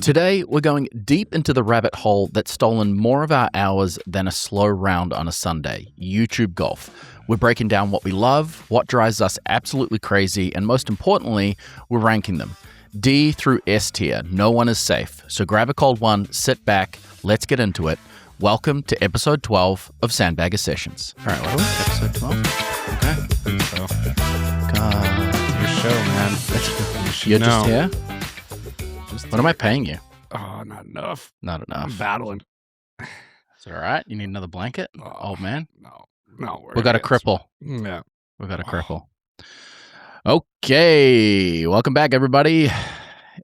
Today, we're going deep into the rabbit hole that's stolen more of our hours than a slow round on a Sunday, YouTube golf. We're breaking down what we love, what drives us absolutely crazy, and most importantly, we're ranking them. D through S tier, no one is safe. So grab a cold one, sit back, let's get into it. Welcome to episode 12 of Sandbagger Sessions. All right, what are we? Episode 12? Okay. So, your show, man. You're just here? What am I paying you? Oh, not enough. Not enough. I'm battling. It's all right. You need another blanket? Old man? No. We got a cripple. Yeah. We got a cripple. Okay. Welcome back, everybody.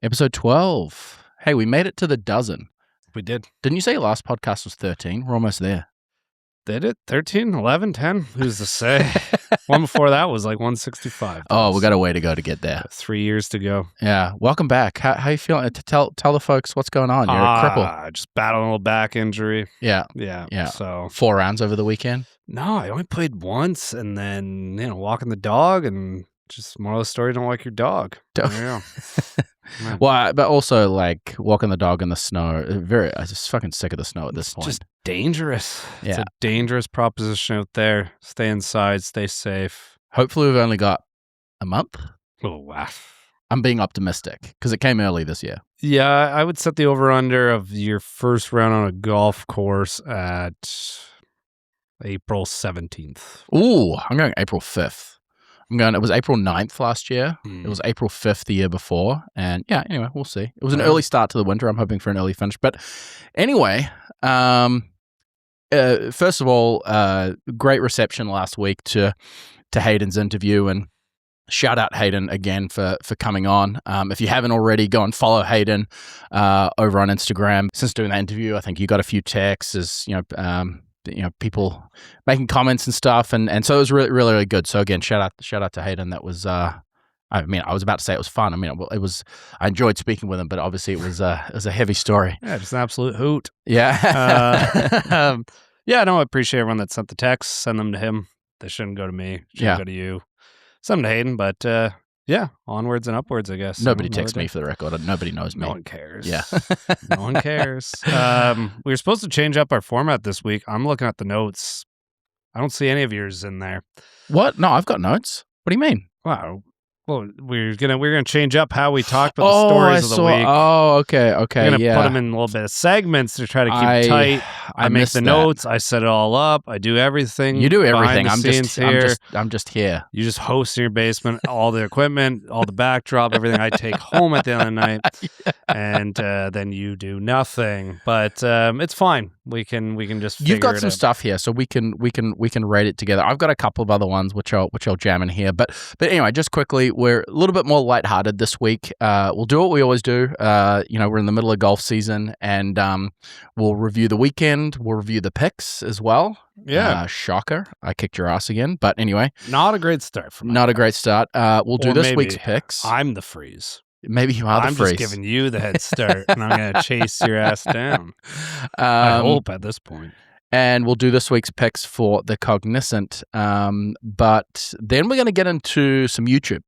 Episode 12. Hey, we made it to the dozen. We did. Didn't you say your last podcast was 13? We're almost there. Did it? 13, 11, 10? Who's to say? One before that was like 165. Oh, we got a way to go to get there. 3 years to go. Yeah. Welcome back. How you feeling? Tell the folks what's going on. You're a cripple. Just battling a little back injury. Yeah. Yeah. So 4 rounds over the weekend? No, I only played once, and then, walking the dog, and just moral of the story, don't like your dog. Yeah. Well, but also like walking the dog in the snow. I'm just fucking sick of the snow at this point. Just dangerous. Yeah. It's a dangerous proposition out there. Stay inside, stay safe. Hopefully we've only got a month. Oh, wow. I'm being optimistic because it came early this year. Yeah, I would set the over-under of your first round on a golf course at April 17th. Ooh, I'm going April 5th. It was April 9th last year. It was April 5th the year before. And yeah, anyway, we'll see. It was an early start to the winter. I'm hoping for an early finish. But anyway, first of all, great reception last week to Hayden's interview, and shout out Hayden again for coming on. If you haven't already, go and follow Hayden over on Instagram. Since doing that interview, I think you got a few texts, people making comments and stuff, and so it was really, really, really good. So again, shout out to Hayden. That was I was about to say it was fun. I enjoyed speaking with him, but obviously it was a heavy story. Yeah, just an absolute hoot. Yeah. I appreciate everyone that sent the texts. Send them to him. They shouldn't go to me. Shouldn't go to you. Send them to Hayden, but onwards and upwards, I guess. Nobody texts me, for the record. Nobody knows me. No one cares. Yeah. No one cares. We were supposed to change up our format this week. I'm looking at the notes. I don't see any of yours in there. What? No, I've got notes. What do you mean? Wow. Well, we're gonna change up how we talk about the stories of the week. Oh, okay. We're gonna put them in a little bit of segments to try to keep tight. I make the notes. I set it all up. I do everything. You do everything. I'm just here. You just host in your basement, all the equipment, all the backdrop, everything I take home at the end of the night, and then you do nothing. But it's fine. We can just. You've got some stuff here, so we can rate it together. I've got a couple of other ones which I'll jam in here. But anyway, just quickly, we're a little bit more lighthearted this week. We'll do what we always do. We're in the middle of golf season, and we'll review the weekend. We'll review the picks as well. Yeah. Shocker. I kicked your ass again. But anyway. Not a great start for me. Not a great start. We'll do this week's picks. I'm the freeze. Maybe you are the freeze. I'm just giving you the head start, and I'm going to chase your ass down. I hope at this point. And we'll do this week's picks for the Cognizant. But then we're going to get into some YouTube.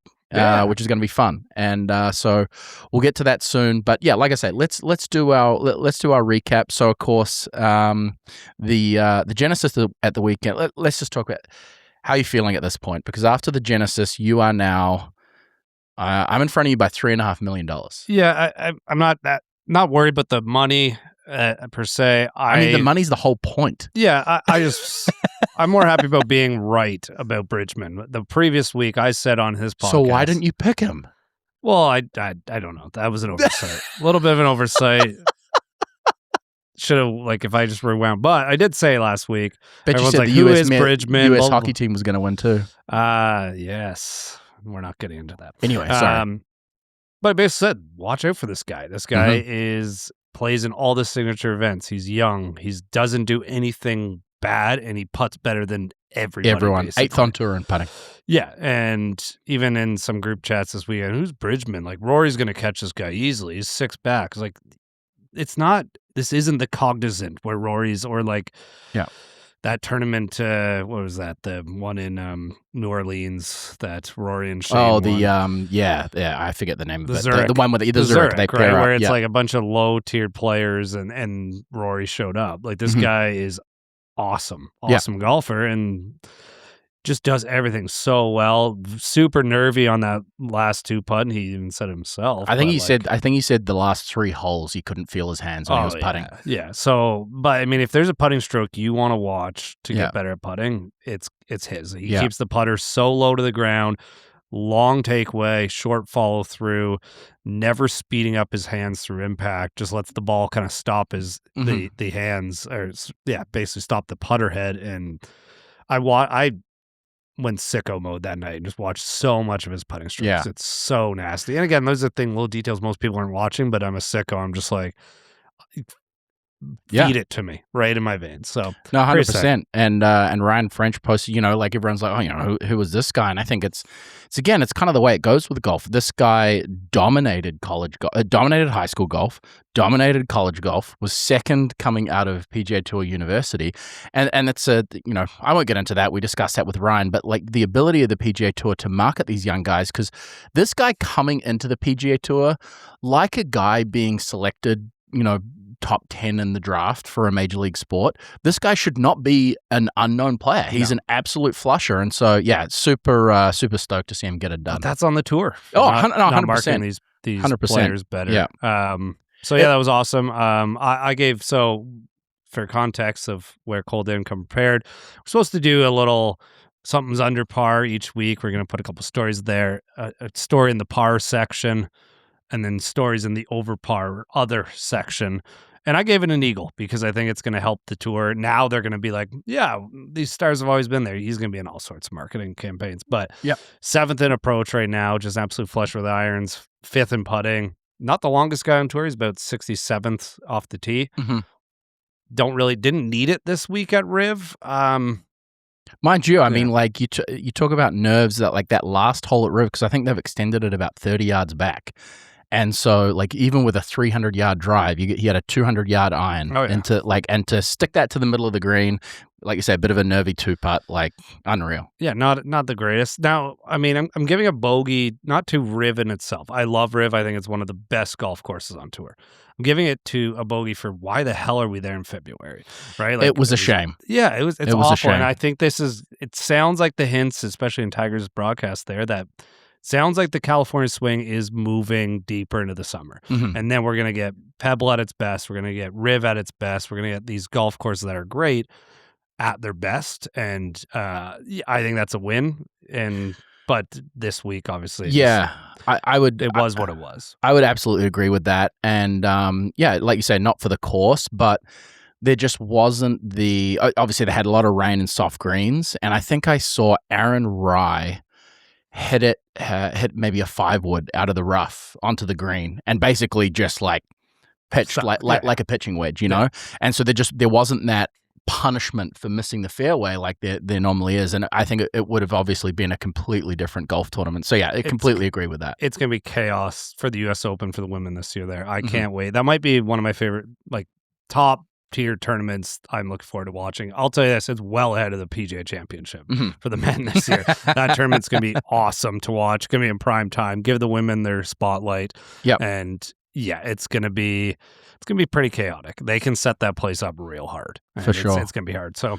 Which is going to be fun, and so we'll get to that soon. But yeah, like I say, let's do our recap. So of course, the Genesis at the weekend. Let's just talk about how you're feeling at this point, because after the Genesis, you are now. I'm in front of you by $3.5 million. Yeah, I'm not worried about the money per se. I mean, the money's the whole point. Yeah, I just. I'm more happy about being right about Bridgeman. The previous week, I said on his podcast. So why didn't you pick him? Well, I don't know. That was an oversight. A little bit of an oversight. Should have, if I just rewound. But I did say last week. But you said the US Bridgeman U.S. hockey team was going to win too. Yes. We're not getting into that. Anyway, sorry. But I basically said, watch out for this guy. This guy plays in all the signature events. He's young. He doesn't do anything bad, and he putts better than everyone. Basically. 8th on tour and putting. Yeah, and even in some group chats this weekend, who's Bridgeman? Rory's going to catch this guy easily. He's 6 back. It's not. This isn't the Cognizant where Rory's or that tournament, what was that? The one in New Orleans that Rory and Shane Oh, the won. yeah, I forget the name of it. Zurich. The one with the Zurich, they pair right? up. Where it's like a bunch of low tiered players, and Rory showed up. Like this guy is awesome golfer, and just does everything so well. Super nervy on that last 2 putt. He even said himself. I think he said the last 3 holes he couldn't feel his hands when he was putting. Yeah. So, but I mean, if there's a putting stroke you want to watch to get better at putting, it's his. He keeps the putter so low to the ground, long takeaway, short follow through, never speeding up his hands through impact. Just lets the ball kind of stop his the hands, or basically stop the putter head. And I went sicko mode that night and just watched so much of his putting strokes. Yeah. It's so nasty. And again, those are little details most people aren't watching, but I'm a sicko. I'm just like, feed it to me right in my veins. So no, 100%. And Ryan French posted, like everyone's like, oh, who was this guy? And I think it's kind of the way it goes with golf. This guy dominated dominated high school golf, dominated college golf, was second coming out of PGA Tour University. And it's I won't get into that. We discussed that with Ryan, but like the ability of the PGA Tour to market these young guys, because this guy coming into the PGA Tour, like a guy being selected, top 10 in the draft for a major league sport, this guy should not be an unknown player. He's an absolute flusher. And so, super stoked to see him get it done. But that's on the tour. Oh, 100%. Not marketing these 100%. players better. Yeah. That was awesome. I gave, for context of where Cole didn't come prepared, we're supposed to do a little something's under par each week. We're going to put a couple stories there, a story in the par section, and then stories in the over par other section. And I gave it an eagle because I think it's going to help the tour. Now they're going to be like, yeah, these stars have always been there. He's going to be in all sorts of marketing campaigns. But 7th in approach right now, just absolute flush with irons. 5th in putting. Not the longest guy on tour. He's about 67th off the tee. Didn't need it this week at Riv. Mind you, I mean, like you talk about nerves, that like that last hole at Riv, because I think they've extended it about 30 yards back. And so, like, even with a 300-yard drive, he had a 200-yard iron, and to stick that to the middle of the green, like you say, a bit of a nervy 2-putt, like unreal. Yeah, not the greatest. Now, I mean, I'm giving a bogey not to Riv in itself. I love Riv. I think it's one of the best golf courses on tour. I'm giving it to a bogey for why the hell are we there in February, right? Like, it was a shame. Yeah, it's awful. A shame. And I think it sounds like the hints, especially in Tiger's broadcast there, that sounds like the California swing is moving deeper into the summer. And then we're going to get Pebble at its best. We're going to get Riv at its best. We're going to get these golf courses that are great at their best. And I think that's a win. But this week, obviously, I would. It was what it was. I would absolutely agree with that. And like you say, not for the course, but there just wasn't obviously they had a lot of rain and soft greens. And I think I saw Aaron Rye hit maybe a 5-wood out of the rough onto the green and basically just like pitched like a pitching wedge, know? And so there wasn't that punishment for missing the fairway like there normally is. And I think it would have obviously been a completely different golf tournament. So I completely agree with that. It's going to be chaos for the US Open for the women this year there. I can't wait. That might be one of my favorite, like, top tier tournaments I'm looking forward to watching. I'll tell you this, it's well ahead of the PGA Championship for the men this year. That tournament's going to be awesome to watch. It's going to be in prime time. Give the women their spotlight. And it's going to be pretty chaotic. They can set that place up real hard. For sure. It's going to be hard. So,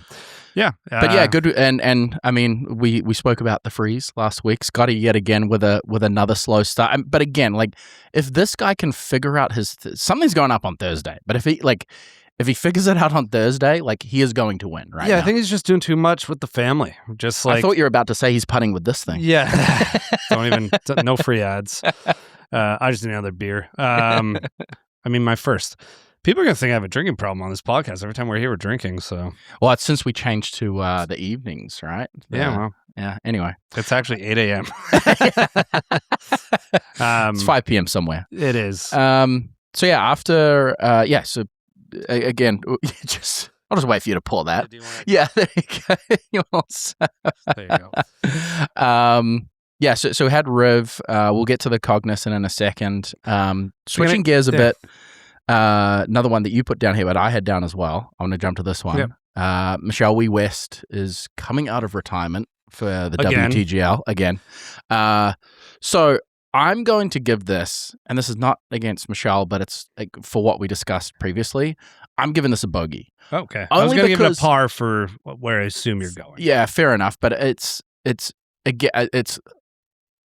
but good. And I mean, we spoke about the freeze last week. Scotty yet again with another slow start. But again, like, if this guy can figure out something's going up on Thursday, but if he figures it out on Thursday, like, he is going to win, right? Yeah, I think he's just doing too much with the family. Just like, I thought you were about to say he's putting with this thing. Yeah. No free ads. I just need another beer. I mean, my first. People are going to think I have a drinking problem on this podcast. Every time we're here, we're drinking, so. Well, it's since we changed to the evenings, right? Yeah, anyway. It's actually 8 a.m. It's 5 p.m. somewhere. It is. After, again, I'll just wait for you to pull that. Yeah, there you go. There you go. So we had Riv. We'll get to the Cognizant in a second. Switching gears a bit. Another one that you put down here, but I had down as well. I want to jump to this one. Michelle Wee West is coming out of retirement for the Again. WTGL again. So I'm going to give this, and this is not against Michelle, but it's like for what we discussed previously. I'm giving this a bogey. Okay. I was going to give it a par for where I assume you're going. Yeah, fair enough. But it's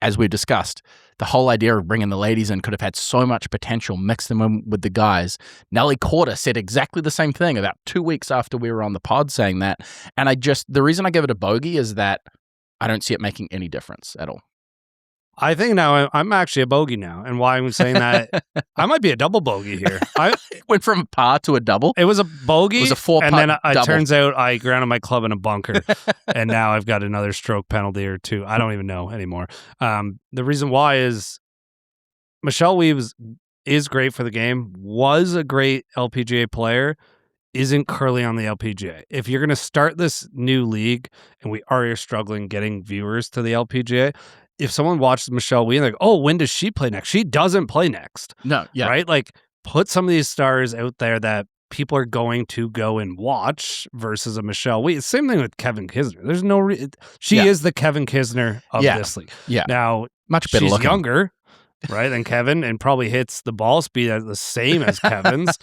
as we discussed, the whole idea of bringing the ladies in could have had so much potential, mix them in with the guys. Nelly Corder said exactly the same thing about 2 weeks after we were on the pod saying that. And the reason I give it a bogey is that I don't see it making any difference at all. I think now I'm actually a bogey now. And why I'm saying that, I might be a double bogey here. It went from a par to a double. It was a bogey. It was a 4-putt and then double. It turns out I grounded my club in a bunker. And now I've got another stroke penalty or two. I don't even know anymore. The reason why is Michelle Wee is great for the game, was a great LPGA player, isn't currently on the LPGA. If you're going to start this new league, and we are struggling getting viewers to the LPGA, if someone watches Michelle Wee and like, oh, when does she play next? She doesn't play next. No, yeah. Right? Like, put some of these stars out there that people are going to go and watch versus a Michelle Wee. Same thing with Kevin Kisner. There's no she is the Kevin Kisner of this league. Yeah. Now, much better she's looking. younger, right, than Kevin, and probably hits the ball speed at the same as Kevin's.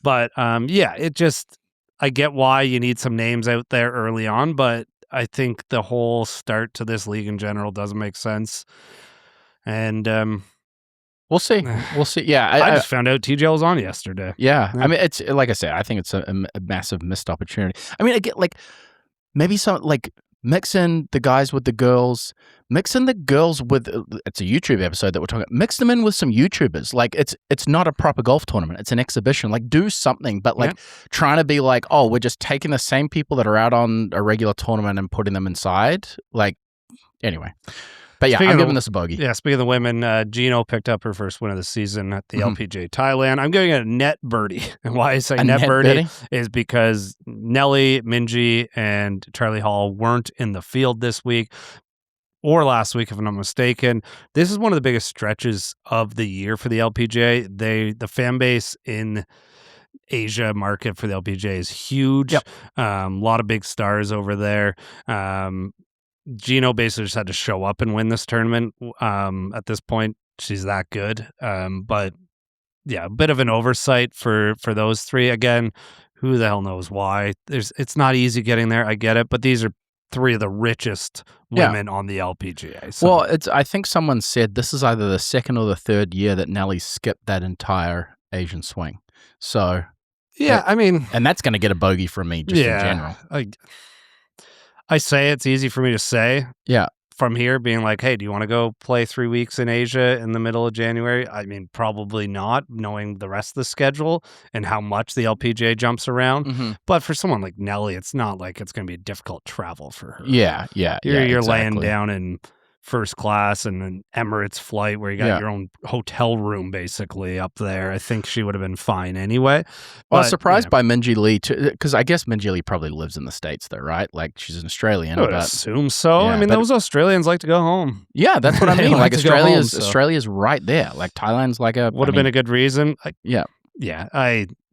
But it just, I get why you need some names out there early on, but I think the whole start to this league in general doesn't make sense. And we'll see. We'll see. Yeah. I just found out TGL was on yesterday. Yeah. I mean, it's like I said, I think it's a massive missed opportunity. I mean, I get like maybe some like mix in the guys with the girls, mix in the girls with it's a YouTube episode that we're talking about. Mix them in with some YouTubers. Like it's not a proper golf tournament. It's an exhibition. Like do something, but like trying to be like, oh, we're just taking the same people that are out on a regular tournament and putting them inside. Like anyway. But yeah, I'm giving this a bogey. Yeah, speaking of the women, Gino picked up her first win of the season at the LPGA Thailand. I'm giving it a net birdie. And why I say net birdie is because Nelly, Minjee, and Charlie Hall weren't in the field this week or last week, if I'm not mistaken. This is one of the biggest stretches of the year for the LPGA. The fan base in Asia market for the LPGA is huge. Yep. A lot of big stars over there. Gino basically just had to show up and win this tournament. At this point, she's that good. But yeah, a bit of an oversight for those three. Again, who the hell knows why? It's not easy getting there. I get it, but these are three of the richest women on the LPGA. So. Well, I think someone said this is either the second or the third year that Nelly skipped that entire Asian swing. So yeah, I mean, and that's going to get a bogey from me just in general. I say it's easy for me to say. Yeah. From here being like, hey, do you want to go play 3 weeks in Asia in the middle of January? I mean, probably not, knowing the rest of the schedule and how much the LPGA jumps around. Mm-hmm. But for someone like Nelly, it's not like it's going to be a difficult travel for her. Yeah. You're exactly. laying down in first class and an Emirates flight where you got your own hotel room basically up there. I think she would have been fine anyway. Well, I was surprised by Minjee Lee too, because I guess Minjee Lee probably lives in the States though, right? Like she's an Australian. I would assume so. Yeah, I mean, those Australians like to go home. Yeah, that's what I mean. Like Australia's right there. Like Thailand's like would have been a good reason. Yeah.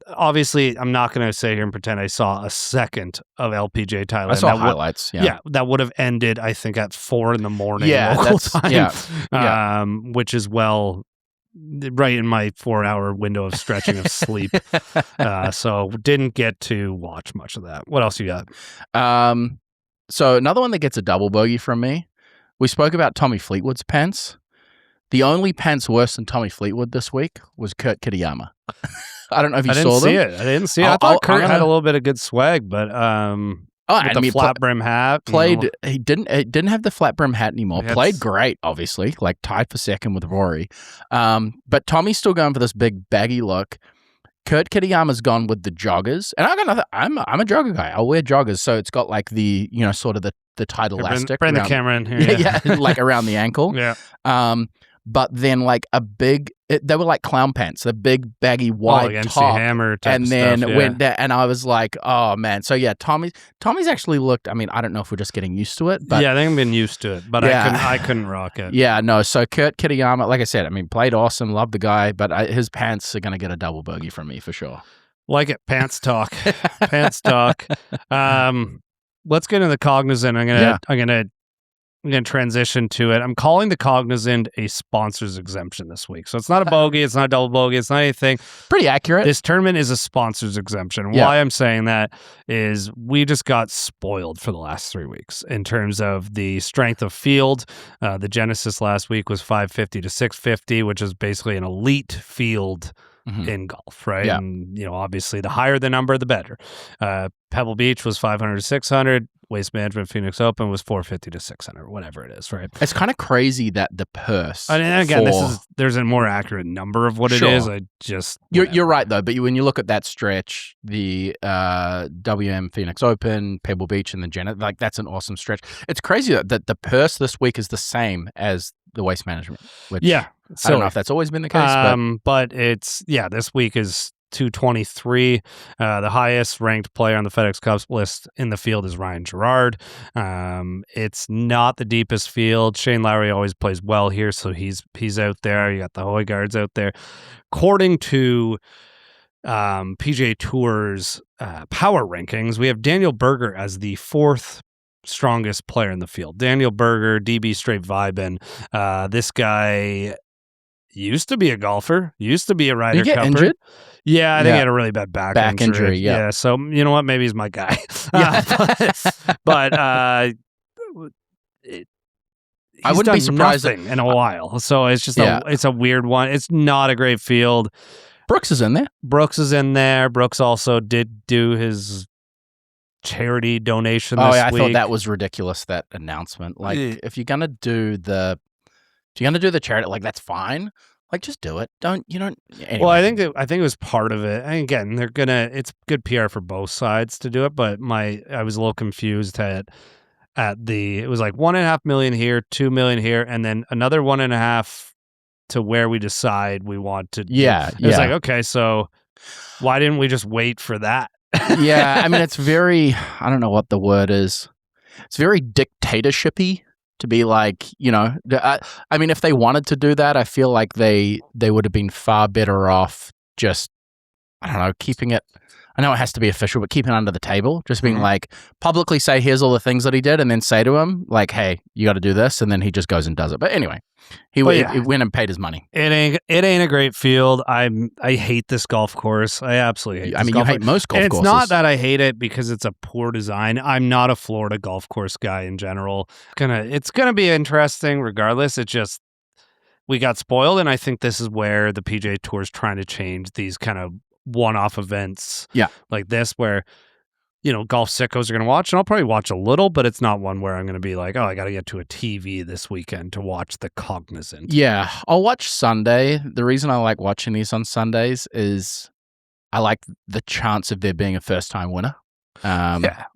Obviously, I'm not going to sit here and pretend I saw a second of LPGA Thailand. I saw highlights. That would have ended, I think, at 4 a.m. local time. Which is right in my 4-hour window of stretching of sleep. So didn't get to watch much of that. What else you got? So another one that gets a double bogey from me. We spoke about Tommy Fleetwood's pants. The only pants worse than Tommy Fleetwood this week was Kurt Kitayama. I don't know if you saw them. I didn't see it. I thought Kurt had a little bit of good swag, but with the flat brim hat. He didn't have the flat brim hat anymore. Played great, obviously, like tied for second with Rory. But Tommy's still going for this big baggy look. Kurt Kitayama's gone with the joggers, and I'm a jogger guy. I'll wear joggers, so it's got like the sort of the tight elastic. Bring the camera in here. Yeah, like around the ankle. Yeah. But then like they were like clown pants, the big baggy wide top, Hammer type and then stuff, went down, and I was like, oh man. So yeah, Tommy's actually looked. I mean, I don't know if we're just getting used to it, but yeah, I think I've been used to it, but I couldn't rock it. Yeah, no. So Kurt Kitayama, like I said, I mean, played awesome, loved the guy, but his pants are going to get a double bogey from me for sure. Like it. Pants talk. Pants talk. Let's get into the Cognizant. I'm gonna transition to it. I'm calling the Cognizant a sponsors exemption this week. So it's not a bogey, it's not a double bogey, it's not anything. Pretty accurate. This tournament is a sponsors exemption. Why I'm saying that is we just got spoiled for the last 3 weeks in terms of the strength of field. The Genesis last week was 550 to 650, which is basically an elite field in golf, right? Yeah. And, obviously the higher the number, the better. Pebble Beach was 500 to 600. Waste Management Phoenix Open was 450 to 600, whatever it is, right? It's kind of crazy that the purse. And again, there's a more accurate number of what it is. I just you're right though. But when you look at that stretch, the WM Phoenix Open, Pebble Beach, and the Genesis, like that's an awesome stretch. It's crazy that the purse this week is the same as the Waste Management. Which I don't know if that's always been the case, but it's this week is 223. The highest ranked player on the FedEx Cup list in the field is Ryan Gerard. It's not the deepest field. Shane Lowry always plays well here, so he's out there. You got the Højgaards out there. According to PGA Tour's power rankings, we have Daniel Berger as the 4th strongest player in the field. Daniel Berger, DB straight vibin'. This guy used to be a golfer, used to be a Ryder Cup. Did he get Cupper. injured? Yeah, I think he had a really bad back injury. Yeah. So you know what? Maybe he's my guy. But I wouldn't be surprised in a while. So it's just it's a weird one. It's not a great field. Brooks is in there. Brooks also did do his charity donation this week. I thought that was ridiculous, that announcement. Like, if you're gonna do the charity, like that's fine. Like, just do it. Anyway. Well, I think it was part of it. And again, it's good PR for both sides to do it. But I was a little confused at it was like $1.5 million here, $2 million here, and then another $1.5 million to where we decide we want to. It was like, okay, so why didn't we just wait for that? Yeah, I mean, it's very, I don't know what the word is. It's very dictatorshipy to be like, I mean, if they wanted to do that, I feel like they would have been far better off just, I don't know, keeping it, I know it has to be official, but keeping it under the table, just being like, publicly say, here's all the things that he did, and then say to him, like, hey, you got to do this, and then he just goes and does it. But anyway, he went and paid his money. It ain't a great field. I hate this golf course. I absolutely hate this you hate most golf courses. It's not that I hate it because it's a poor design. I'm not a Florida golf course guy in general. It's gonna be interesting regardless. It's just we got spoiled, and I think this is where the PGA Tour is trying to change these kind of one-off events like this where golf sickos are going to watch, and I'll probably watch a little, but it's not one where I'm going to be like, oh, I got to get to a TV this weekend to watch the Cognizant. Yeah, I'll watch Sunday. The reason I like watching these on Sundays is I like the chance of there being a first-time winner,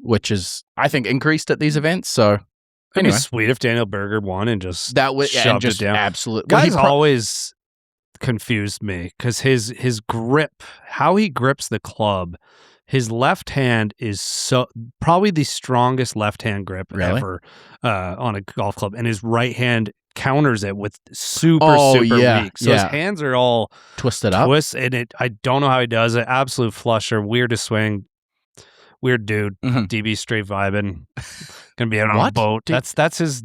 which is, I think, increased at these events. So it'd be sweet if Daniel Berger won and just shoved it down. Absolutely. Guys always confused me because his grip, how he grips the club, his left hand is probably the strongest left hand grip ever on a golf club, and his right hand counters it with super weak. So his hands are all twisted up. And I don't know how he does it. Absolute flusher, weird to swing, weird dude. DB straight vibing, gonna be out on a boat. That's his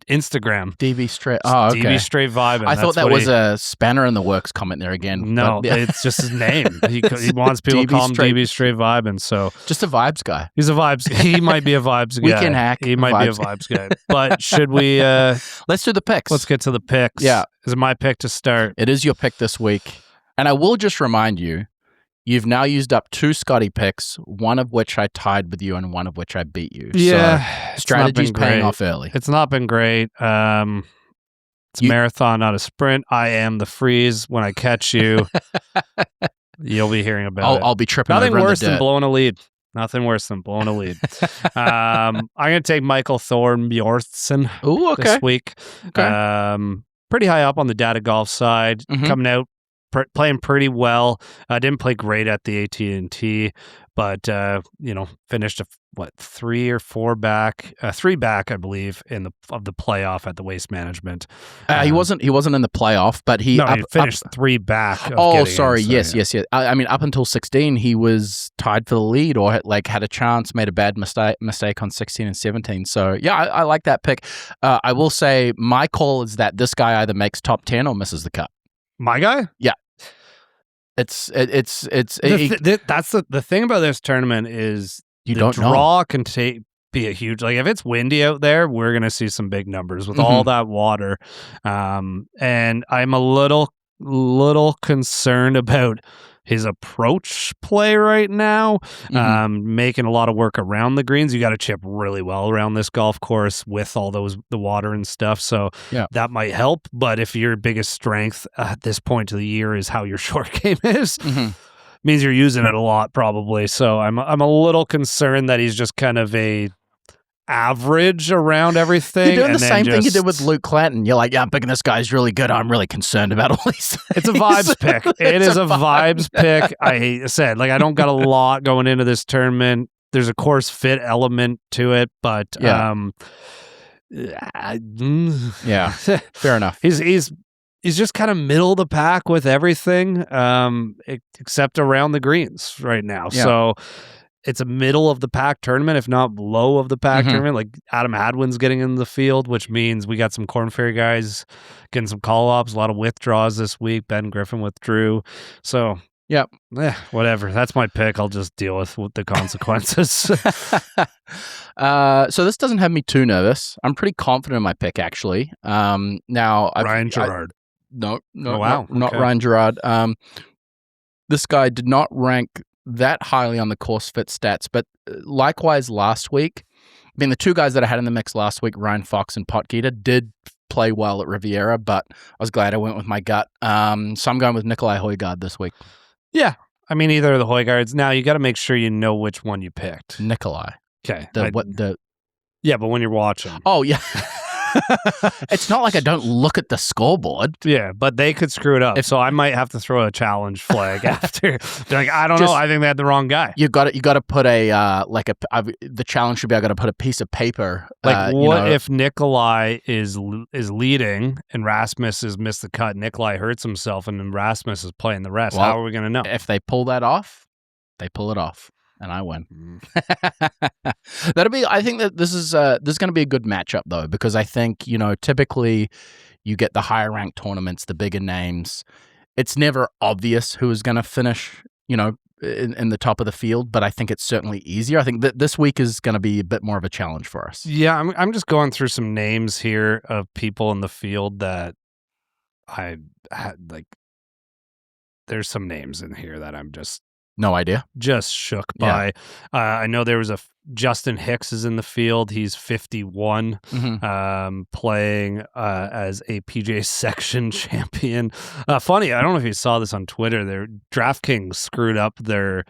Instagram. DB straight. Oh, okay. DB straight vibing. I thought that was a spanner in the works comment there again. No, it's just his name. He wants people to call him DB straight vibing. So just a vibes guy. He's a vibes. He might be a vibes guy. Weekend hack. He might be a vibes guy. But should we? Let's do the picks. Let's get to the picks. Yeah, is it my pick to start? It is your pick this week, and I will just remind you. You've now used up 2 Scotty picks, one of which I tied with you and one of which I beat you. Yeah. So strategy's paying off early. It's not been great. It's a marathon, not a sprint. I am the freeze. When I catch you, you'll be hearing about it. I'll be tripping Nothing over worse in the than blowing a lead. Nothing worse than blowing a lead. I'm going to take Michael Thorbjornsen this week. Okay. Pretty high up on the data golf side. Coming out. Playing pretty well. Didn't play great at the AT&T, but finished three back, I believe, in the playoff at the Waste Management. He wasn't in the playoff, but he finished 3 back. Sorry, yes. I mean, up until 16, he was tied for the lead, or had a chance, made a bad mistake on 16 and 17. So yeah, I like that pick. I will say my call is that this guy either makes top 10 or misses the cut. My guy, yeah. That's the thing about this tournament is the draw can be a huge, like if it's windy out there, we're gonna see some big numbers with all that water, and I'm a little concerned about his approach play right now, making a lot of work around the greens. You got to chip really well around this golf course with all the water and stuff. So that might help. But if your biggest strength at this point of the year is how your short game is, means you're using it a lot probably. So I'm a little concerned that he's just kind of a average around everything. You're doing the same thing you did with Luke Clanton. You're like, yeah, I'm picking this guy's really good. I'm really concerned about all these things. It's a vibes pick. It is a vibes pick. I said, I don't got a lot going into this tournament. There's a course fit element to it, but yeah, fair enough. He's just kind of middle of the pack with everything, except around the greens right now. Yeah. So it's a middle of the pack tournament, if not low of the pack tournament. Like Adam Hadwin's getting in the field, which means we got some Corn Ferry guys getting some call-ups, a lot of withdrawals this week. Ben Griffin withdrew. So, whatever. That's my pick. I'll just deal with the consequences. So this doesn't have me too nervous. I'm pretty confident in my pick, actually. Now, Ryan Gerard. No, oh, wow. not Ryan Gerard. This guy did not rank that highly on the course fit stats, but likewise last week, I mean, the two guys that I had in the mix last week, Ryan Fox and Potgieter, did play well at Riviera, but I was glad I went with my gut. So I'm going with Nikolai Højgaard this week. Yeah, I mean, either of the Højgaards. Now you got to make sure you know which one you picked. Nikolai. Okay. Yeah, but when you're watching. Oh yeah. It's not like I don't look at the scoreboard. Yeah, but they could screw it up. So I might have to throw a challenge flag after. Be like, I don't know. I think they had the wrong guy. You got to put the challenge should be I got to put a piece of paper. What if Nikolai is leading and Rasmus has missed the cut? Nikolai hurts himself and then Rasmus is playing the rest. How are we going to know? If they pull that off, they pull it off. And I win. I think that this is going to be a good matchup though, because I think, typically you get the higher ranked tournaments, the bigger names. It's never obvious who is going to finish, in the top of the field, but I think it's certainly easier. I think that this week is going to be a bit more of a challenge for us. Yeah, I'm just going through some names here of people in the field that I had there's some names in here that I'm just no idea. Just shook by. I know there was Justin Hicks is in the field. He's 51, playing as a PGA section champion. Funny, I don't know if you saw this on Twitter. Their DraftKings screwed up their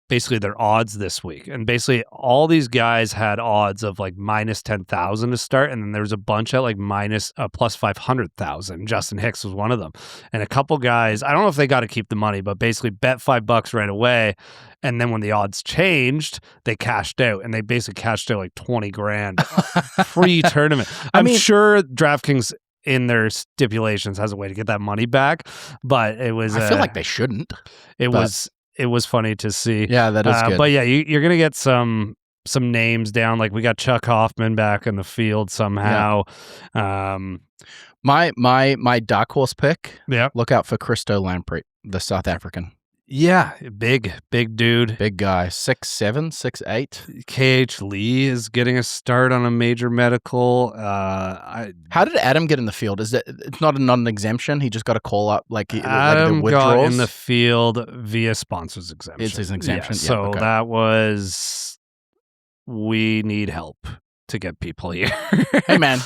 basically their odds this week. And basically all these guys had odds of minus 10,000 to start. And then there was a bunch at plus 500,000. Justin Hicks was one of them. And a couple guys, I don't know if they got to keep the money, but basically bet $5 right away. And then when the odds changed, they cashed out, and they basically cashed out $20,000 pre-tournament. I'm sure DraftKings in their stipulations has a way to get that money back, but it was. I feel like they shouldn't. It was funny to see. Yeah, that is good. But yeah, you're gonna get some names down. We got Chuck Hoffman back in the field somehow. Yeah. My dark horse pick. Yeah. Look out for Christo Lampreet, the South African. Yeah, big dude. Big guy, 6'7", 6'8". KH Lee is getting a start on a major medical. How did Adam get in the field? It's not a non-exemption? He just got a call up Adam the got in the field via sponsors exemption. It's his exemption. Yeah, so that was, we need help to get people here. Hey man,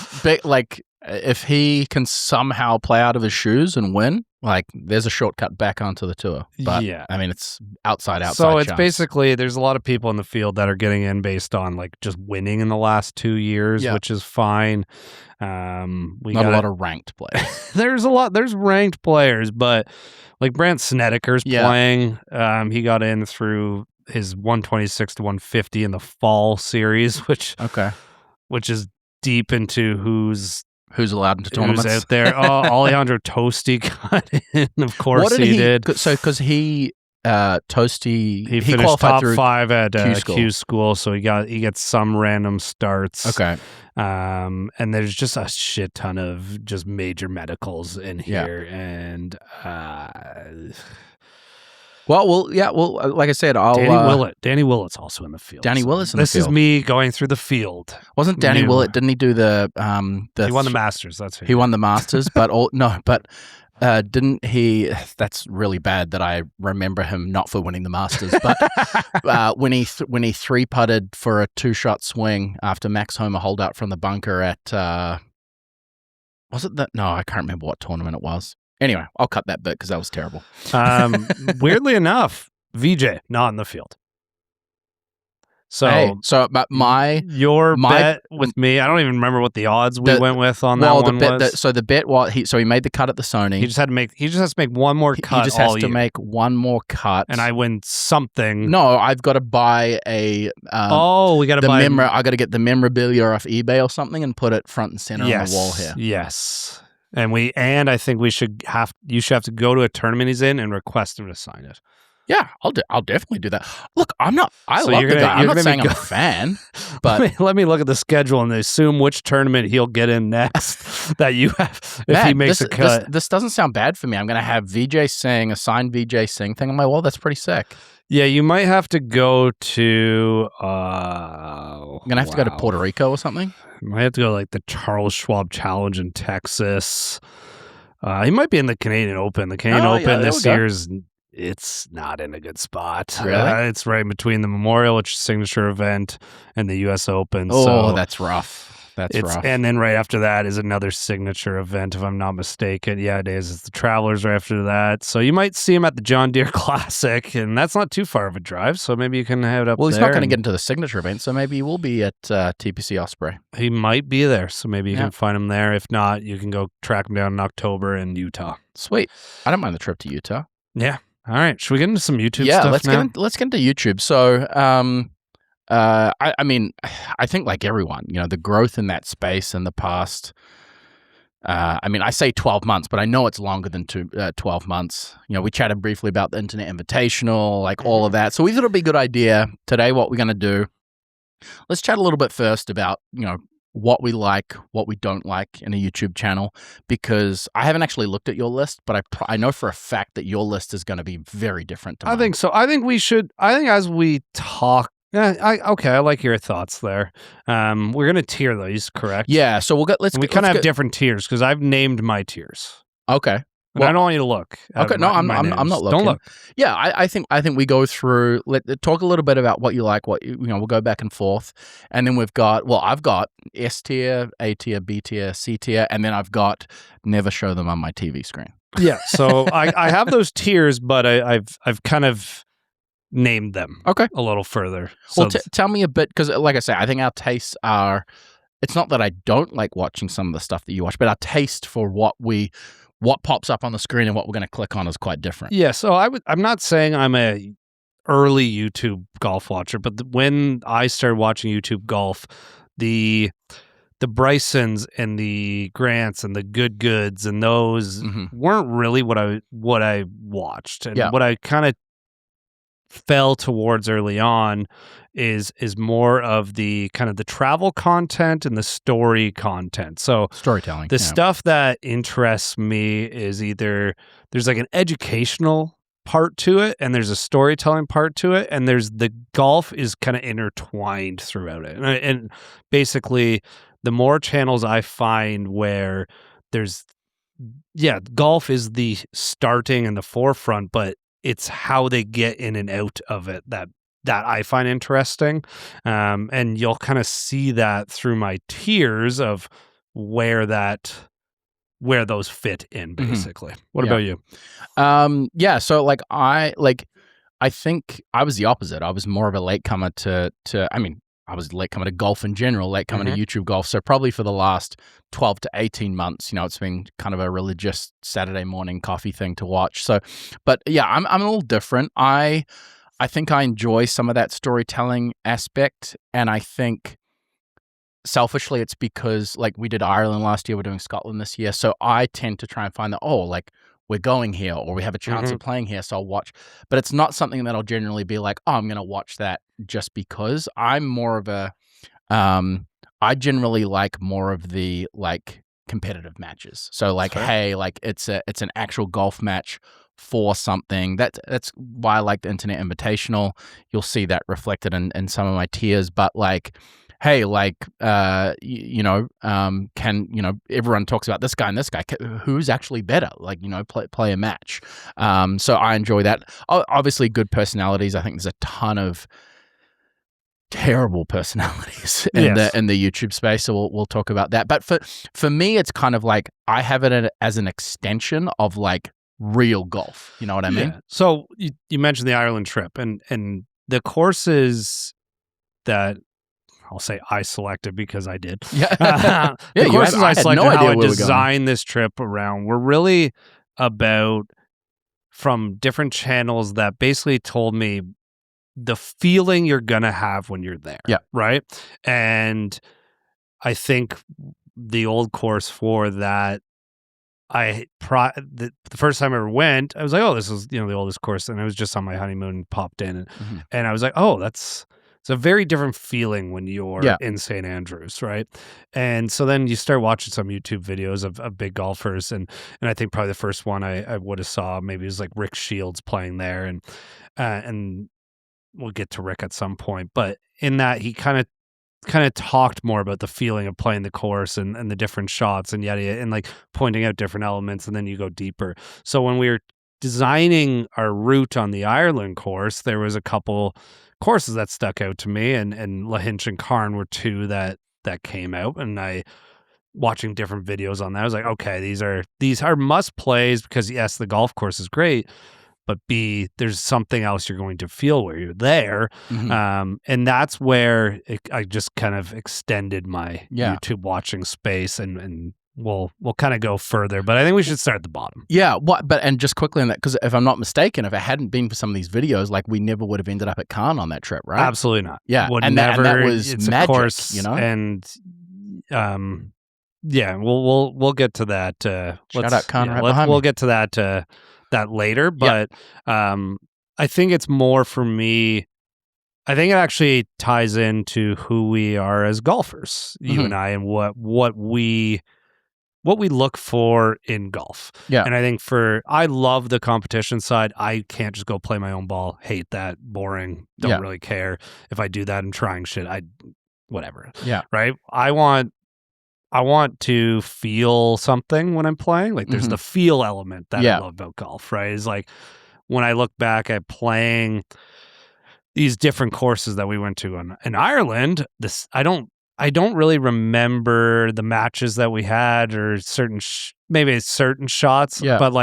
if he can somehow play out of his shoes and win, like there's a shortcut back onto the tour. But yeah, I mean, it's outside. So it's chance. basically there's a lot of people in the field that are getting in based on like just winning in the last 2 years, Yeah. which is fine. We not a lot of ranked players. There's ranked players, but like Brandt Snedeker's playing. He got in through his 126 to 150 in the fall series, which is deep into who's allowed into tournaments out there. Alejandro Tosti got in, of course he did. So because Tosti he finished top 5 at Q school, so he gets some random starts. Okay. And there's just a shit ton of just major medicals in here, and Well, like I said, Danny Willett's also in the field. Danny Willett's in the field. This is me going through the field. Wasn't Danny Willett? Didn't he do he won the Masters? That's who he won the Masters, but didn't he? That's really bad that I remember him not for winning the Masters, but when he 3-putted for a 2-shot swing after Max Homa holdout from the bunker at was it that? No, I can't remember what tournament it was. Anyway, I'll cut that bit because that was terrible. Weirdly enough, VJ not in the field. So, but your bet with me, I don't even remember what the odds we went with on that one was. So the bet was he made the cut at the Sony. He just has to make one more cut. He just has to make one more cut, and I win something. No, I've got to buy a. We got to buy. I got to get the memorabilia off eBay or something and put it front and center on the wall here. Yes. And I think you should have to go to a tournament he's in and request him to sign it. Yeah, I'll definitely do that. Look, I love the guy. I'm not saying I'm a fan, but let me look at the schedule and assume which tournament he'll get in next that you have if he makes a cut. This doesn't sound bad for me. I'm going to have VJ Singh, a signed VJ Singh thing on my wall. That's pretty sick. Yeah, you might have to go to I'm going to have to go to Puerto Rico or something. You might have to go to like the Charles Schwab Challenge in Texas. He might be in the Canadian Open. The Canadian Open this year's it's not in a good spot. Really? It's right between the Memorial, which is a signature event, and the U.S. Open. Oh, that's rough. That's rough. And then right after that is another signature event, if I'm not mistaken. Yeah, it is. It's the Travelers right after that. So you might see him at the John Deere Classic, and that's not too far of a drive, so maybe you can head up there. Well, he's not going to get into the signature event, so maybe he will be at TPC Osprey. He might be there, so maybe you can find him there. If not, you can go track him down in October in Utah. Sweet. I don't mind the trip to Utah. Yeah. All right. Should we get into some YouTube stuff now? Let's get into YouTube. So, I mean, I think like everyone, the growth in that space in the past, I mean, I say 12 months, but I know it's longer than 12 months. We chatted briefly about the Internet Invitational, like all of that. So we thought it'd be a good idea today, what we're going to do. Let's chat a little bit first about, what we like, what we don't like in a YouTube channel, because I haven't actually looked at your list, but I know for a fact that your list is going to be very different to mine. I think so. I think as we talk, I like your thoughts there. We're going to tier these, correct? Yeah. So we kind of have different tiers because I've named my tiers. Okay. Well, I don't want you to look. Okay, no, I'm not looking. Don't look. Yeah, I think we go through. Talk a little bit about what you like. We'll go back and forth, and then we've got. Well, I've got S tier, A tier, B tier, C tier, and then I've got never show them on my TV screen. Yeah, so I have those tiers, but I've kind of named them. Okay, a little further. So well, tell me a bit, because like I say, I think our tastes are. It's not that I don't like watching some of the stuff that you watch, but our taste for what pops up on the screen and what we're going to click on is quite different. Yeah, so I'm not saying I'm a early YouTube golf watcher, but when I started watching YouTube golf, the Brysons and the Grants and the Goods and those weren't really what I watched. And what I kind of fell towards early on is more of the kind of the travel content and the story content. So storytelling. The stuff that interests me is either there's like an educational part to it and there's a storytelling part to it, and there's the golf is kind of intertwined throughout it. And basically the more channels I find where there's golf is the starting and the forefront, but it's how they get in and out of it that I find interesting. And you'll kind of see that through my tiers of where those fit in, basically. What Yeah. about you? Yeah. So I think I was the opposite. I was more of a latecomer I mean, I was a latecomer to golf in general, latecomer to YouTube golf. So probably for the last 12 to 18 months, it's been kind of a religious Saturday morning coffee thing to watch. So, but yeah, I'm a little different. I think I enjoy some of that storytelling aspect, and I think selfishly it's because we did Ireland last year, we're doing Scotland this year, so I tend to try and find that we're going here or we have a chance of playing here, so I'll watch. But it's not something that I'll generally be like, oh, I'm gonna watch that just because. I'm more of a I generally like more of the competitive matches. So hey, it's an actual golf match for something. That's why I like the Internet Invitational. You'll see that reflected in some of my tiers, but hey, everyone talks about this guy and this guy. Who's actually better? Play a match. So I enjoy that. Obviously, good personalities. I think there's a ton of terrible personalities in the YouTube space. So we'll talk about that. But for me, it's kind of I have it as an extension of real golf. You know what I mean? So you mentioned the Ireland trip and the courses that I'll say I selected because I did. Yeah. The courses I selected, no how I idea designed this trip around were really about from different channels that basically told me the feeling you're going to have when you're there. Yeah. Right. And I think the old course for that, the first time I ever went, I was like, oh, this is, the oldest course. And I was just on my honeymoon and popped in and I was like, oh, it's a very different feeling when you're in St. Andrews, right? And so then you start watching some YouTube videos of big golfers, and I think probably the first one I would have saw maybe was Rick Shiels playing there, and we'll get to Rick at some point, but in that he kind of talked more about the feeling of playing the course and the different shots and and pointing out different elements, and then you go deeper. So when we were designing our route on the Ireland course, there was a couple courses that stuck out to me, and Lahinch and Kwon were two that came out, and I watching different videos on that, I was like, okay, these are must plays because yes, the golf course is great, but B, there's something else you're going to feel where you're there. And that's where I just kind of extended my YouTube watching space, and we'll kind of go further, but I think we should start at the bottom. Yeah, and just quickly on that, because if I'm not mistaken, if it hadn't been for some of these videos, we never would have ended up at Kwon on that trip, right? Absolutely not. Yeah, and that was magic, course, and we'll get to that. Shout out Kwon. We'll get to that later, but I think it's more for me. I think it actually ties into who we are as golfers, you and I, and what we look for in golf. Yeah. And I think I love the competition side. I can't just go play my own ball. Hate that. Boring. Don't really care. If I do that and trying shit, whatever. Yeah. Right. I want to feel something when I'm playing. There's the feel element that I love about golf, right? Is when I look back at playing these different courses that we went to in Ireland, I don't really remember the matches that we had or maybe certain shots, but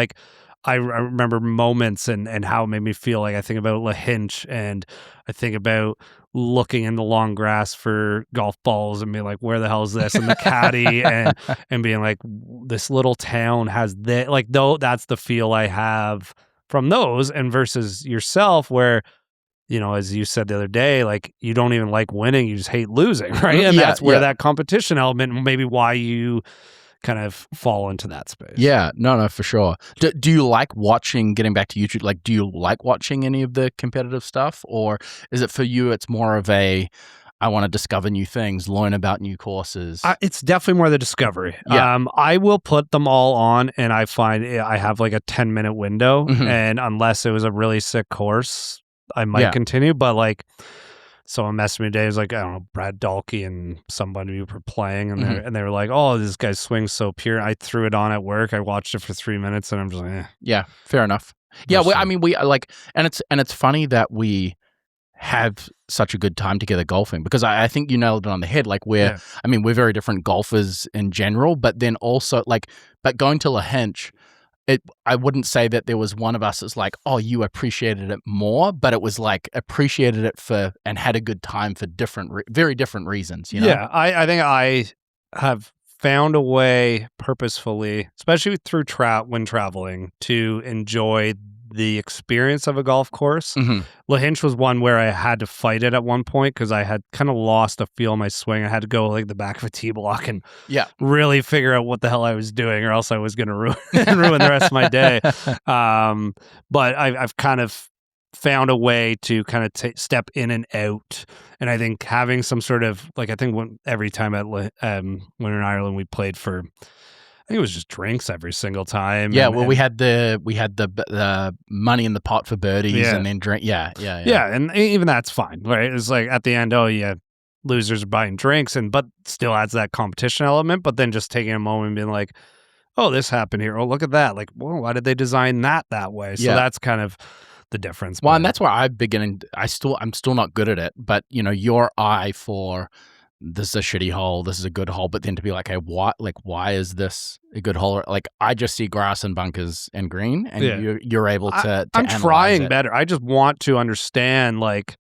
I remember moments and how it made me feel. I think about Lahinch, and I think about looking in the long grass for golf balls and being like, where the hell is this? And the caddy and being like, this little town has that, though that's the feel I have from those, and versus yourself where, as you said the other day, you don't even like winning, you just hate losing, right? And that's where that competition element, maybe why you kind of fall into that space. Yeah, no, for sure. Do you like watching, getting back to YouTube, do you like watching any of the competitive stuff? Or is it for you, it's more of I want to discover new things, learn about new courses? It's definitely more the discovery. Yeah. I will put them all on, and I find I have a 10-minute window, and unless it was a really sick course, I might continue, but someone messaged me today. It was I don't know, Brad Dalke and somebody were playing, and they were like, "Oh, this guy's swing's so pure." I threw it on at work. I watched it for 3 minutes, and I'm just like, eh. Yeah, fair enough. Yeah, we and it's funny that we have such a good time together golfing, because I think you nailed it on the head. Like we're very different golfers in general, but then also but going to La Hinch, I wouldn't say that there was one of us that's like, oh, you appreciated it more, but it was like appreciated it for and had a good time for very different reasons. You know? Yeah, I think I have found a way purposefully, especially through when traveling, to enjoy the experience of a golf course. Mm-hmm. La Hinch was one where I had to fight it at one point because I had kind of lost a feel of my swing. I had to go like the back of a tee block and really figure out what the hell I was doing, or else I was going to ruin the rest of my day. But I've kind of found a way to kind of step in and out. And I think having some sort of every time when in Ireland we played for, I think it was just drinks every single time. Yeah, we had the money in the pot for birdies and then drink. Yeah, and even that's fine, right? It's like at the end, losers are buying drinks, but still adds that competition element. But then just taking a moment and being like, oh, this happened here. Oh, look at that. Like, whoa, why did they design that way? So that's kind of the difference. Well, and that's where I'm still not good at it, but your eye for this is a shitty hole, this is a good hole, but then to be like, hey, why is this a good hole? Like, I just see grass and bunkers and green, and you're able to I'm trying better. I just want to understand, like,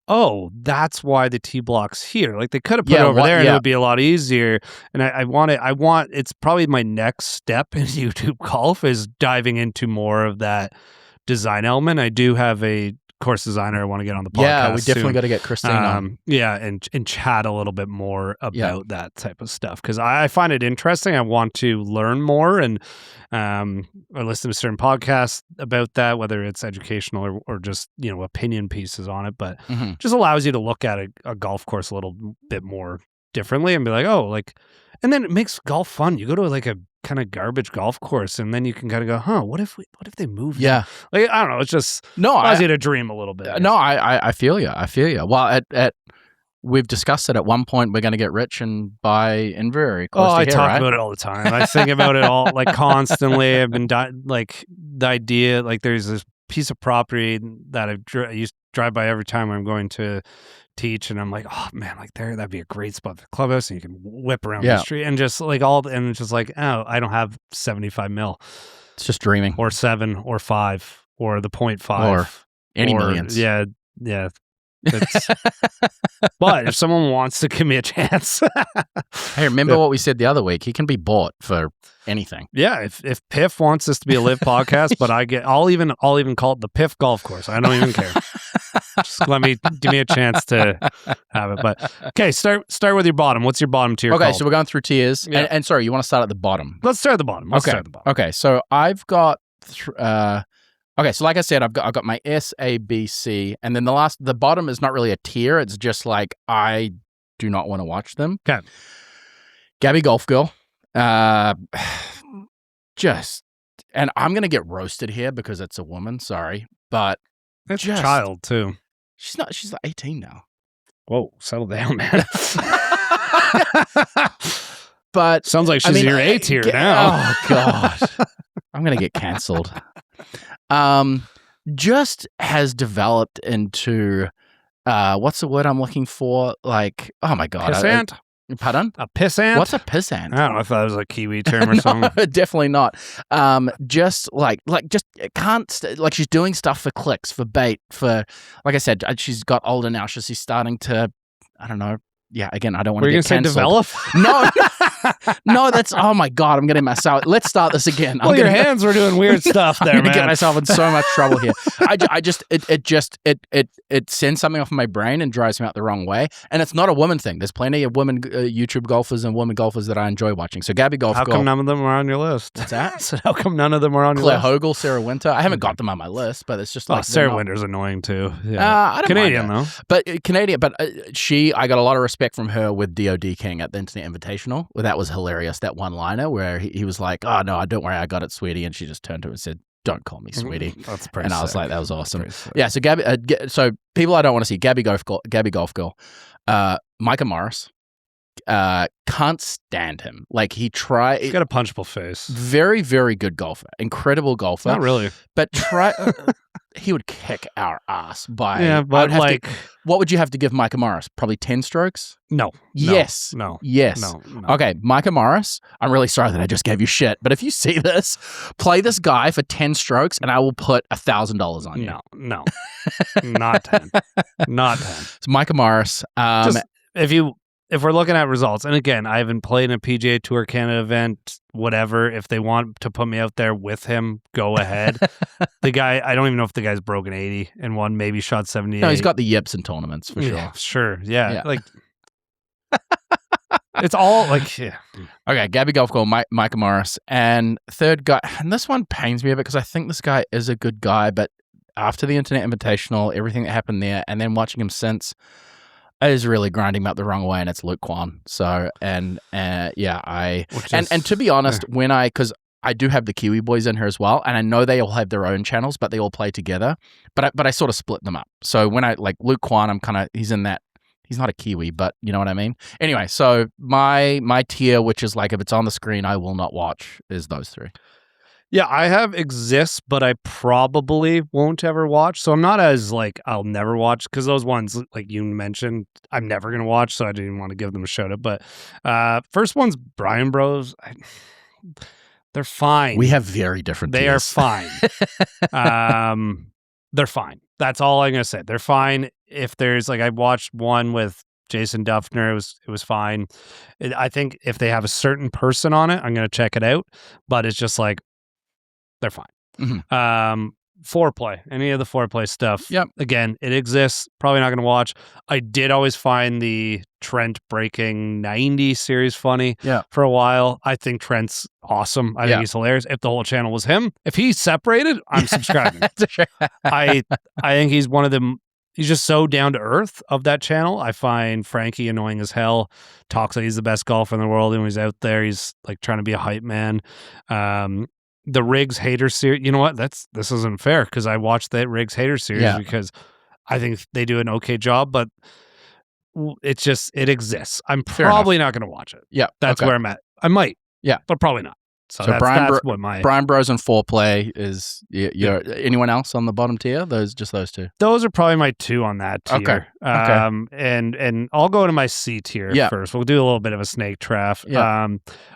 oh, that's why the tee block's here. Like, they could have put it over there and it would be a lot easier. And I want it's probably my next step in YouTube golf is diving into more of that design element. I do have a course designer I want to get on the podcast. Yeah, we definitely got to get Christine on. Yeah, and chat a little bit more about that type of stuff, because I find it interesting. I want to learn more and or listen to certain podcasts about that, whether it's educational or just opinion pieces on it. But just allows you to look at a golf course a little bit more differently and be like, oh, like, and then it makes golf fun. You go to like a kind of garbage golf course, and then you can kind of go, huh, what if they moved? Yeah. Like, I don't know. It's just allows you to dream a little bit. I feel you. Well, we've discussed it at one point. We're going to get rich and buy in very close to I here, talk right? about it all the time. I think about it all like constantly. I've been like the idea, like there's this piece of property that I used to drive by every time I'm going to teach, and I'm like, oh man, like that'd be a great spot for the clubhouse, and you can whip around the street and just like and it's just like, oh, I don't have 75 mil. It's just dreaming. Or 7 or 5 or the 0.5 or any millions. Yeah. But if someone wants to give me a chance, hey, remember what we said the other week? He can be bought for anything. Yeah, if Piff wants this to be a live podcast, but I'll even call it the Piff Golf Course. I don't even care. Just give me a chance to have it. But okay, start with your bottom. What's your bottom tier? Okay, called? so we're going through tiers, and sorry, you want to start at the bottom? Let's start at the bottom. Okay, so I've got. Okay, so like I said, I've got my S, A, B, C, and then the bottom is not really a tier. It's just like I do not want to watch them. Okay. Gabby Golf Girl, just, and I'm gonna get roasted here because it's a woman. Sorry, but it's a child too. She's not. She's like 18 now. Whoa, settle down, man. But sounds like she's your A tier now. Oh God, I'm gonna get canceled. Just has developed into what's the word I'm looking for? Like, oh my God, pissant. Pardon? A pissant? What's a pissant? I don't know if that was a Kiwi term or something. Definitely not. Just just can't like she's doing stuff for clicks, for bait, for like I said, she's got older now. She's starting to, I don't know. Yeah, again, I don't want to get canceled. Were you going to say develop? No, that's, oh my God, I'm getting myself, let's start this again. Well, your hands were doing weird stuff there, man. I'm going to get myself in so much trouble here. It sends something off in my brain and drives me out the wrong way. And it's not a woman thing. There's plenty of women YouTube golfers and women golfers that I enjoy watching. So Gabby Golf Girl. How come none of them are on your list? What's that? So how come none of them are on your list? Claire Hogle, Sarah Winter. I haven't got them on my list, but it's just like. Sarah Winter's annoying too. Yeah. I don't Canadian mind though. But Canadian, but I got a lot of respect from her with DOD King at the Internet Invitational. Well, that was hilarious. That one-liner where he was like, "Oh no, don't worry, I got it, sweetie," and she just turned to him and said, "Don't call me sweetie." That's pretty. And I was like, "That was awesome." Yeah. So Gabby. So people I don't want to see: Gabby Golf Girl, Micah Morris. Can't stand him. Like he's got a punchable face. Very, very good golfer. Incredible golfer. Not really. But he would kick our ass by. Yeah, but what would you have to give Micah Morris? Probably 10 strokes. No. Yes. No. Yes. No. Okay, Micah Morris. I'm really sorry that I just gave you shit, but if you see this, play this guy for 10 strokes, and I will put $1,000 on you. No, not 10. Not 10. It's Micah Morris. Just, if we're looking at results, and again, I haven't played in a PGA Tour Canada event, whatever. If they want to put me out there with him, go ahead. The guy, I don't even know if the guy's broken 80 and one, maybe shot 78. No, he's got the yips in tournaments for sure. Yeah, sure. Yeah. Like, it's all like, yeah. Okay, Gabby Golf Call, Micah Morris. And third guy, and this one pains me a bit because I think this guy is a good guy, but after the Internet Invitational, everything that happened there, and then watching him since, is really grinding him up the wrong way, and it's Luke Kwon. So, and to be honest, because I do have the Kiwi boys in here as well, and I know they all have their own channels, but they all play together. But I sort of split them up. So when I like Luke Kwon, he's in that. He's not a Kiwi, but you know what I mean. Anyway, so my tier, which is like if it's on the screen, I will not watch, is those three. Yeah, I have exists, but I probably won't ever watch. So I'm not as like I'll never watch, because those ones like you mentioned, I'm never gonna watch. So I didn't want to give them a shout out. But first one's Brian Bros. They're fine. We have very different. They tiers. are fine. They're fine. That's all I'm gonna say. They're fine. If there's like I watched one with Jason Duffner, it was fine. I think if they have a certain person on it, I'm gonna check it out. But it's just like. They're fine. Mm-hmm. Foreplay, any of the Foreplay stuff. Yep. Again, it exists. Probably not going to watch. I did always find the Trent breaking 90 series funny. Yeah. For a while, I think Trent's awesome. I think he's hilarious. If the whole channel was him, if he's separated, I'm subscribing. I think he's one of them. He's just so down to earth of that channel. I find Frankie annoying as hell. Talks like he's the best golfer in the world, and when he's out there, he's like trying to be a hype man. The Riggs Hater series, you know what? This isn't fair, because I watched that Riggs Hater series because I think they do an okay job, but it exists. I'm probably not going to watch it. Yeah, that's where I'm at. I might, but probably not. So that's what Brian Bros and Foreplay is. Anyone else on the bottom tier? Those two. Those are probably my two on that tier. Okay. And I'll go to my C tier first. We'll do a little bit of a snake trap. Yeah.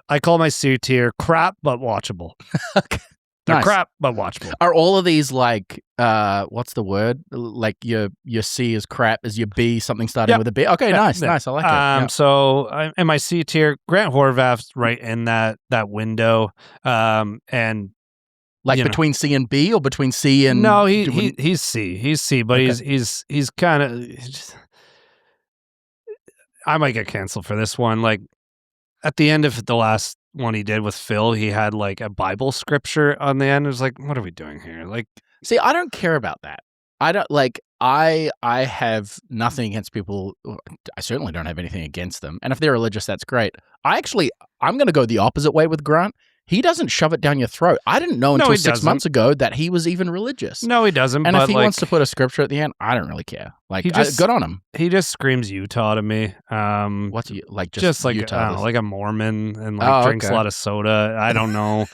I call my C tier crap but watchable. Okay. They're Nice. crap but watchable. Are all of these like what's the word? Like your C is crap, is your B something starting with a B? Okay, nice. I like it. So in my C tier, Grant Horvat's right in that window. And like between C and B, or between C and no, he's C, but he's kind of. I might get canceled for this one. Like at the end of the last one he did with Phil, he had like a Bible scripture on the end. It was like, what are we doing here? Like, see, I don't care about that. I don't like. I have nothing against people. I certainly don't have anything against them. And if they're religious, that's great. I'm going to go the opposite way with Grant. He doesn't shove it down your throat. I didn't know until 6 months ago that he was even religious. No, he doesn't. And but if he wants to put a scripture at the end, I don't really care. Like, good on him. He just screams Utah to me. What's he like? Just like Utah, like a Mormon, and like drinks a lot of soda. I don't know.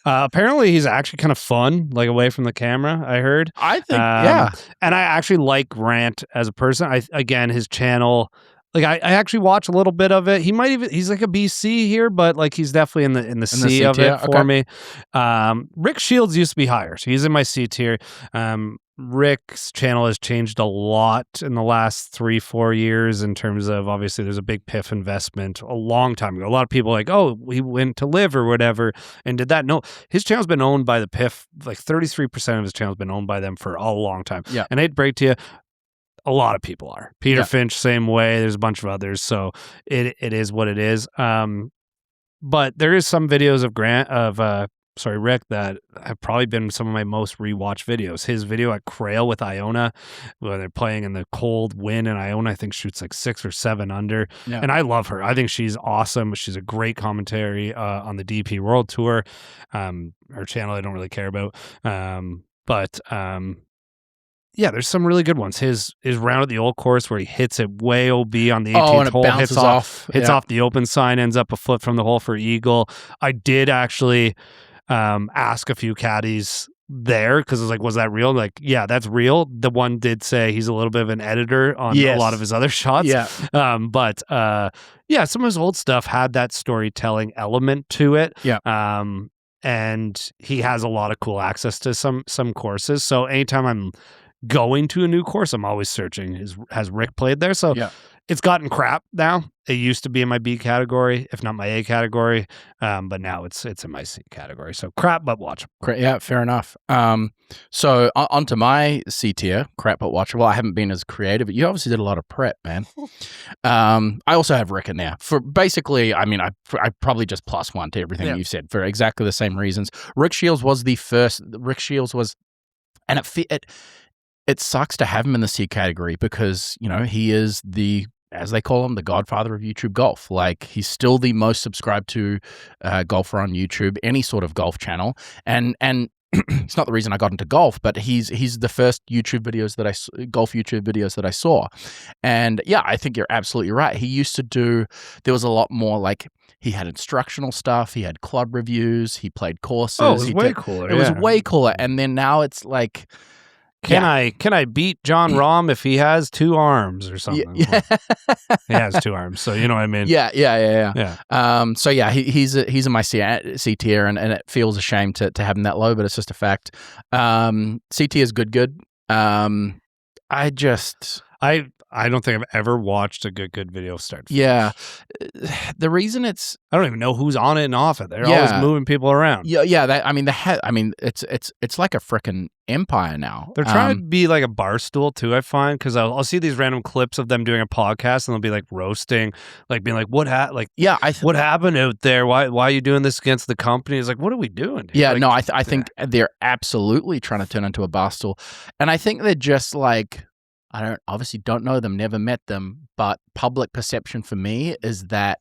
Apparently, he's actually kind of fun, like away from the camera. I heard. I think, and I actually like Grant as a person. Again, his channel. Like I actually watch a little bit of it. He's like a BC here, but like he's definitely in the C of it for me. Rick Shiels used to be higher, so he's in my C tier. Rick's channel has changed a lot in the last 3-4 years in terms of, obviously there's a big PIF investment a long time ago. A lot of people are like, oh, he went to live or whatever and did that. No, his channel's been owned by the PIF. Like 33% of his channel's been owned by them for a long time. Yeah. And I'd break to you, a lot of people are. Peter Finch, same way. There's a bunch of others. So it is what it is. But there is some videos of Rick that have probably been some of my most rewatched videos. His video at Crail with Iona, where they're playing in the cold wind, and Iona, I think, shoots like 6 or 7 under. Yeah. And I love her. I think she's awesome. She's a great commentary on the DP World Tour. Her channel I don't really care about. Yeah, there's some really good ones. His round at the old course where he hits it way OB on the 18th hole, hits off the open sign, ends up a foot from the hole for eagle. I did actually ask a few caddies there because it's like, was that real? Like, yeah, that's real. The one did say he's a little bit of an editor on a lot of his other shots. Yeah. But yeah, some of his old stuff had that storytelling element to it. Yeah. And he has a lot of cool access to some courses. So anytime I'm going to a new course, I'm always searching. Has Rick played there? So it's gotten crap now. It used to be in my B category, if not my A category, but now it's in my C category. So crap, but watchable. Yeah, fair enough. So onto my C tier, crap but watchable. I haven't been as creative, but you obviously did a lot of prep, man. I also have Rick in there for basically. I mean, I probably just +1 to everything you've said for exactly the same reasons. Rick Shiels was the first. Rick Shiels was, and it sucks to have him in the C category because, you know, he is the, as they call him, the Godfather of YouTube golf. Like, he's still the most subscribed to golfer on YouTube, any sort of golf channel. And it's not the reason I got into golf, but he's the first golf YouTube videos that I saw. And yeah, I think you're absolutely right. He used to do, there was a lot more like, he had instructional stuff, he had club reviews, he played courses. Oh, it was way cooler. It was way cooler. And then now it's like, Can I beat John Rahm if he has 2 arms or something? Yeah. He has 2 arms, so you know what I mean. Yeah. So yeah, he's in my C tier, and it feels a shame to have him that low, but it's just a fact. C tier is good. I don't think I've ever watched a good video start. Yeah. The reason I don't even know who's on it and off it. They're always moving people around. Yeah. It's like a freaking empire now. They're trying to be like a bar stool too, I find, because I'll see these random clips of them doing a podcast and they'll be like roasting, like being like, what happened out there? Why are you doing this against the company? It's like, what are we doing? Yeah, like, no, I think they're absolutely trying to turn into a bar stool. And I think they're just like, I obviously don't know them, never met them, but public perception for me is that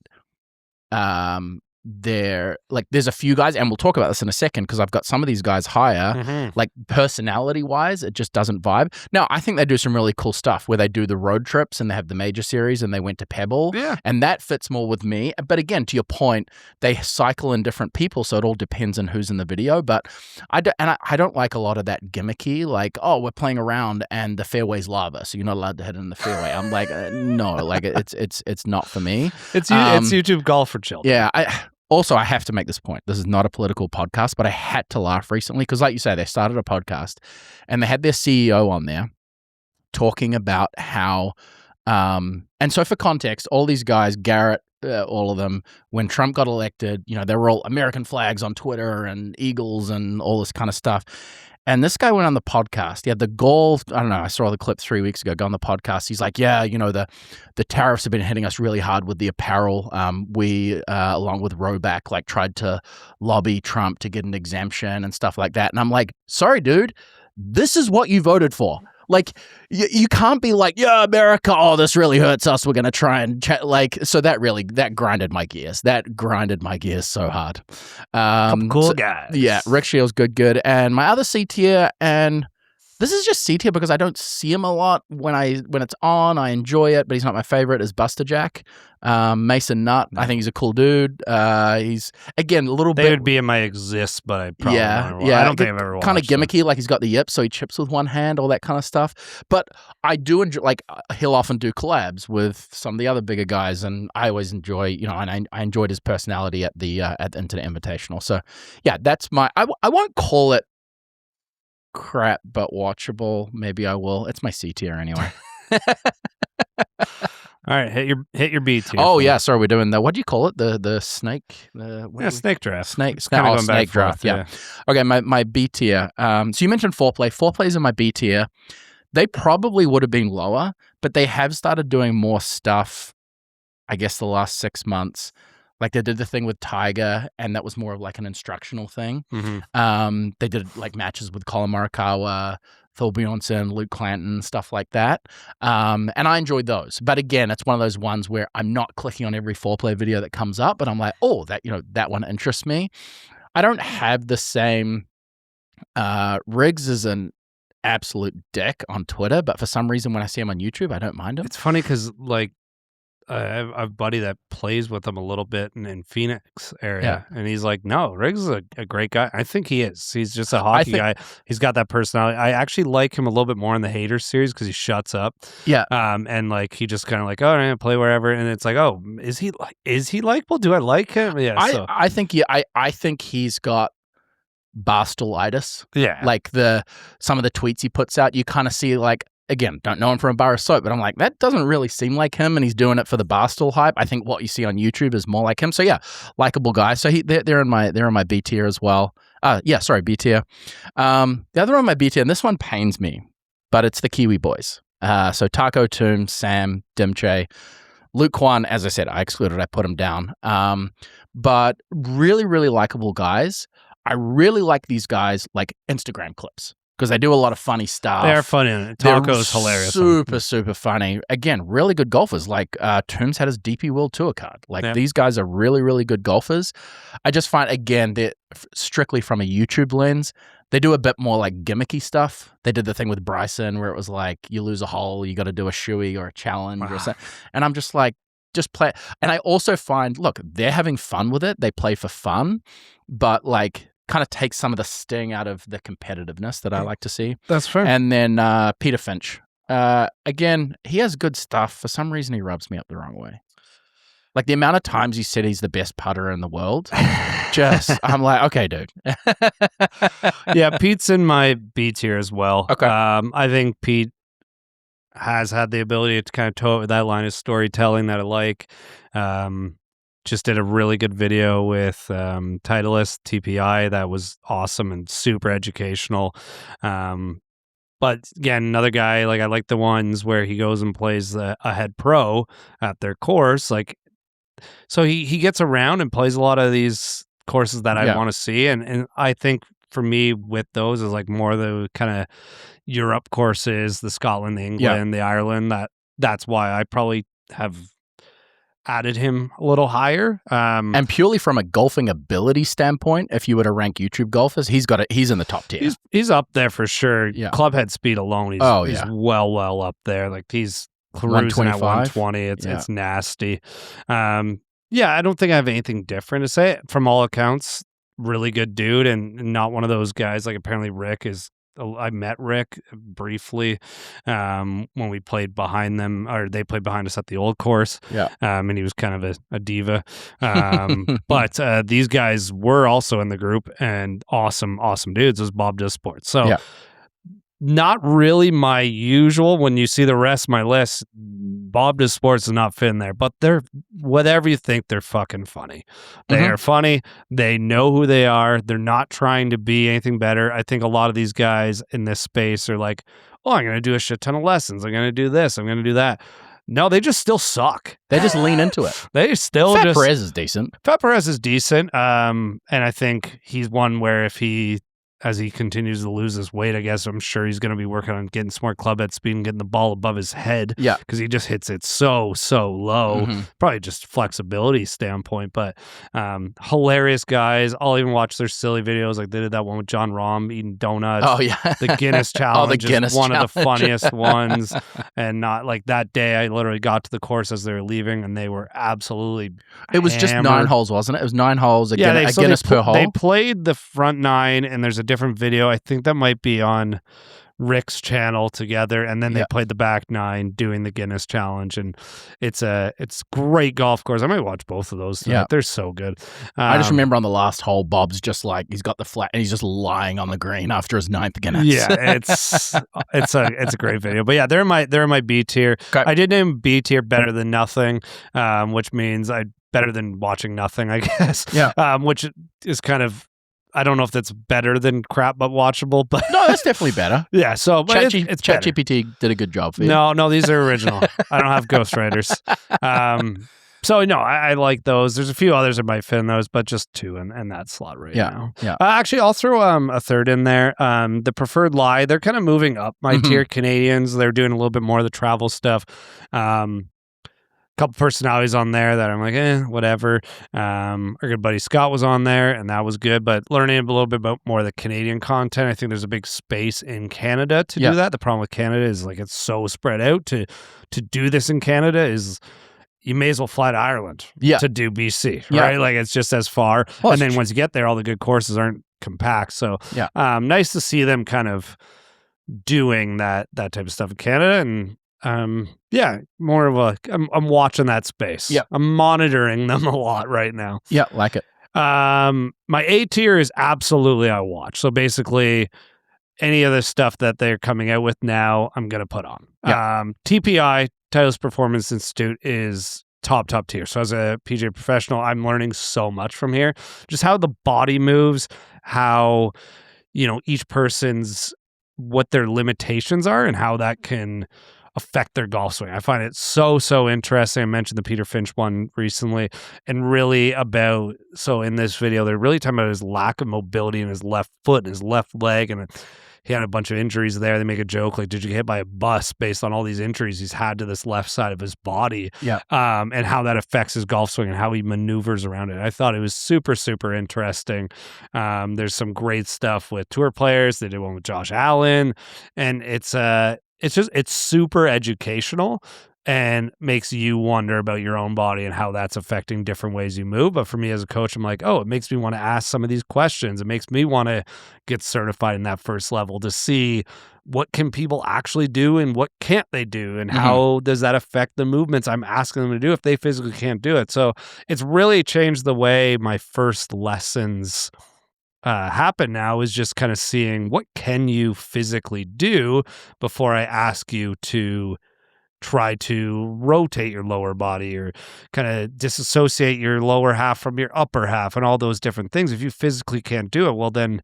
they're like, there's a few guys, and we'll talk about this in a second because I've got some of these guys higher, like personality wise, it just doesn't vibe. Now, I think they do some really cool stuff where they do the road trips and they have the major series and they went to Pebble, and that fits more with me. But again, to your point, they cycle in different people, so it all depends on who's in the video. But I don't like a lot of that gimmicky, like, oh, we're playing around and the fairway's lava, so you're not allowed to hit in the fairway. I'm like, no, like it's not for me. It's YouTube golf for children. Yeah, Also, I have to make this point. This is not a political podcast, but I had to laugh recently because, like you say, they started a podcast and they had their CEO on there talking about how, and so for context, all these guys, Garrett, all of them, when Trump got elected, you know, they were all American flags on Twitter and Eagles and all this kind of stuff. And this guy went on the podcast. He had the goal. I don't know. I saw the clip 3 weeks ago. Go on the podcast. He's like, yeah, you know, the tariffs have been hitting us really hard with the apparel. We, along with Roback, like tried to lobby Trump to get an exemption and stuff like that. And I'm like, sorry, dude, this is what you voted for. Like, you can't be like, yeah, America, oh, this really hurts us. We're going to try and so that grinded my gears. That grinded my gears so hard. Cool guys. Yeah, Rick Shiels, good. And my other C tier, and this is just C tier because I don't see him a lot. When it's on, I enjoy it, but he's not my favorite, is Buster Jack. Mason Nutt, I think he's a cool dude. He's, again, a little bit... They would be in my exists, but I probably I don't think I've ever watched kind of gimmicky, like he's got the yips, so he chips with one hand, all that kind of stuff. But I do enjoy, like, he'll often do collabs with some of the other bigger guys, and I always enjoy, you know, and I enjoyed his personality at the Internet Invitational. So, yeah, that's my... I won't call it crap but watchable. Maybe I will. It's my C tier anyway. All right, hit your B tier. Oh yeah, sorry, we're doing the, what do you call it? The snake? Snake draft. Snake draft. Yeah. Okay, my B tier. So you mentioned Foreplay. Foreplay's in my B tier. They probably would have been lower, but they have started doing more stuff, I guess, the last 6 months. Like they did the thing with Tiger, and that was more of like an instructional thing. They did like matches with Colin Morikawa, Phil Bjornsson, Luke Clanton, stuff like that. And I enjoyed those. But again, it's one of those ones where I'm not clicking on every Foreplay video that comes up, but I'm like, oh, that one interests me. I don't have the same. Riggs is an absolute dick on Twitter, but for some reason when I see him on YouTube, I don't mind him. It's funny because like, I have a buddy that plays with him a little bit in Phoenix area, and he's like, "No, Riggs is a great guy. I think he is. He's just a hockey guy. He's got that personality. I actually like him a little bit more in the haters series because he shuts up. Yeah. And like he just kind of like, oh, I'm gonna play wherever, and it's like, oh, is he likable? Do I like him? Yeah. I think I think he's got barstolitis. Yeah. Like some of the tweets he puts out, you kind of see like. Again, don't know him from a bar of soap, but I'm like, that doesn't really seem like him, and he's doing it for the Barstool hype. I think what you see on YouTube is more like him. So yeah, likable guy. So they're in my B tier as well. B tier. The other on my B tier, and this one pains me, but it's the Kiwi boys. So Taco Toom, Sam, Dimche, Luke Kwon. As I said, I excluded. I put him down. But really, really likable guys. I really like these guys like Instagram clips. Because they do a lot of funny stuff. They're funny. Taco's hilarious. Super funny. Again, really good golfers. Like Toombs had his DP World Tour card. Like these guys are really, really good golfers. I just find, again, they're strictly from a YouTube lens. They do a bit more like gimmicky stuff. They did the thing with Bryson where it was like, you lose a hole, you got to do a shoey or a challenge or something. And I'm just like, just play. And I also find, look, they're having fun with it. They play for fun. But like, kind of takes some of the sting out of the competitiveness that I like to see. That's fair. And then Peter Finch. Again, he has good stuff. For some reason, he rubs me up the wrong way. Like the amount of times he said he's the best putter in the world, I'm like, okay, dude. Yeah, Pete's in my B tier as well. Okay. I think Pete has had the ability to kind of toe it with that line of storytelling that I like. Just did a really good video with Titleist TPI that was awesome and super educational. But again, another guy, like I like the ones where he goes and plays a head pro at their course. Like, so he gets around and plays a lot of these courses that I want to see. And I think for me with those is like more the kind of Europe courses, the Scotland, the England, the Ireland. That's why I probably have added him a little higher. And purely from a golfing ability standpoint, if you were to rank YouTube golfers, he's in the top tier. He's up there for sure. Yeah. Club head speed alone, he's well up there. Like he's cruising at 120. It's nasty. I don't think I have anything different to say. From all accounts, really good dude and not one of those guys. Like apparently Rick is. I met Rick briefly when we played behind them, or they played behind us at the old course. Yeah. And he was kind of a diva. But these guys were also in the group and awesome dudes. It was Bob Does Sports. So not really my usual. When you see the rest of my list, Bob Does Sports is not fitting there, but they're whatever you think, they're fucking funny. They are funny. They know who they are. They're not trying to be anything better. I think a lot of these guys in this space are like, oh, I'm going to do a shit ton of lessons. I'm going to do this. I'm going to do that. No, they just still suck. They just lean into it. They still Fat Perez is decent. Fat Perez is decent. And I think he's one where as he continues to lose his weight, I guess I'm sure he's going to be working on getting some more club head speed and getting the ball above his head. Yeah. Because he just hits it so low. Probably just flexibility standpoint. But hilarious guys. I'll even watch their silly videos. Like they did that one with John Rahm eating donuts. Oh, yeah. The Guinness Challenge the Guinness is one challenge. of the funniest ones. And not like that day, I literally got to the course as they were leaving and they were absolutely It was just 9 holes, wasn't it? It was 9 holes, a Guinness per hole. They played the front 9 and there's a different video. I think that might be on Rick's channel together, and then they played the back 9 doing the Guinness Challenge, and it's great golf course. I might watch both of those tonight. They're so good. I just remember on the last hole, Bob's just like he's got the flat and he's just lying on the green after his 9th Guinness. Yeah, it's a great video. But yeah, they're in my B tier. Okay. I did name B tier better than nothing, which means better than watching nothing, I guess. Yeah. Which is kind of. I don't know if that's better than crap but watchable, but no, that's definitely better. Yeah, so but it's ChatGPT did a good job for you. No, these are original. I don't have ghostwriters. So no, I like those. There's a few others that might fit in those, but just 2 in that slot now. Yeah. Actually, I'll throw a third in there. The Preferred Lie, they're kind of moving up my tier. Canadians, they're doing a little bit more of the travel stuff. Couple personalities on there that I'm like, whatever. Our good buddy Scott was on there, and that was good. But learning a little bit about more of the Canadian content, I think there's a big space in Canada to do that. The problem with Canada is like it's so spread out. To do this in Canada is you may as well fly to Ireland Yeah. to do BC, Yeah. right? Like, it's just as far. Well, and then once you get there, all the good courses aren't compact. So Yeah. nice to see them kind of doing that type of stuff in Canada. And yeah, more of a, I'm watching that space. Yeah. I'm monitoring them a lot right now. Yeah, like it. My A tier is absolutely I watch. So basically any of the stuff that they're coming out with now, I'm going to put on. Yeah. TPI, Titleist Performance Institute, is top tier. So as a PGA professional, I'm learning so much from here. Just how the body moves, how, each person's, what their limitations are and how that can affect their golf swing. I find it so interesting. I mentioned the Peter Finch one recently, and really in this video, they're really talking about his lack of mobility in his left foot and his left leg, and he had a bunch of injuries there. They make a joke like, did you get hit by a bus based on all these injuries he's had to this left side of his body? Yeah. And how that affects his golf swing and how he maneuvers around it. I thought it was super interesting. There's some great stuff with tour players. They did one with Josh Allen, and it's super educational and makes you wonder about your own body and how that's affecting different ways you move. But for me as a coach, I'm like, oh, it makes me want to ask some of these questions. It makes me want to get certified in that first level to see what can people actually do and what can't they do, and how does that affect the movements I'm asking them to do if they physically can't do it. So it's really changed the way my first lessons happen now, is just kind of seeing what can you physically do before I ask you to try to rotate your lower body or kind of disassociate your lower half from your upper half and all those different things. If you physically can't do it, well, then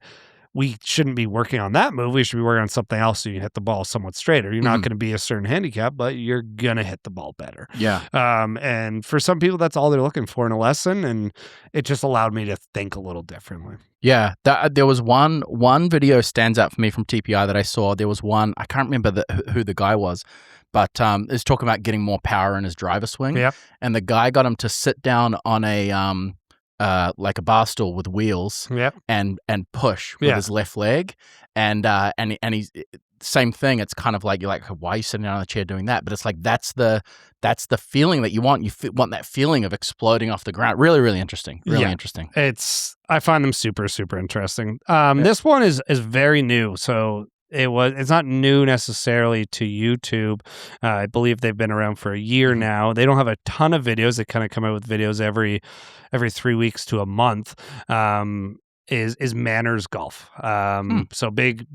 we shouldn't be working on that move. We should be working on something else so you hit the ball somewhat straighter. You're not going to be a certain handicap, but you're going to hit the ball better. Yeah. And for some people, that's all they're looking for in a lesson. And it just allowed me to think a little differently. Yeah, there was one video stands out for me from TPI that I saw. There was one, I can't remember who the guy was, but it's talking about getting more power in his driver swing. Yep. And the guy got him to sit down on a like a bar stool with wheels. Yep. and push with his left leg, and he's same thing. It's kind of like, you're like, why are you sitting down on the chair doing that? But it's like that's the feeling that you want. You want that feeling of exploding off the ground. Really interesting. Interesting. I find them super interesting. This one is very new. So it's not new necessarily to YouTube. I believe they've been around for a year now. They don't have a ton of videos. They kind of come out with videos every 3 weeks to a month. Is Manners Golf. So big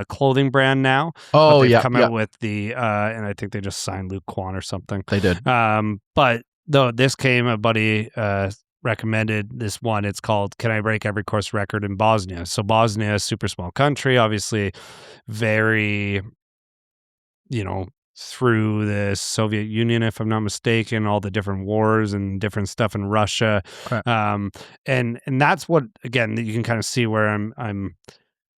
clothing brand now. Oh, they've yeah. come out with the and I think they just signed Luke Kwon or something. They did. But though this came, a buddy recommended this one. It's called "Can I Break Every Course Record in Bosnia?" So Bosnia is a super small country, obviously very, through the Soviet Union, if I'm not mistaken, all the different wars and different stuff in Russia. Right. And that's what, again, you can kind of see where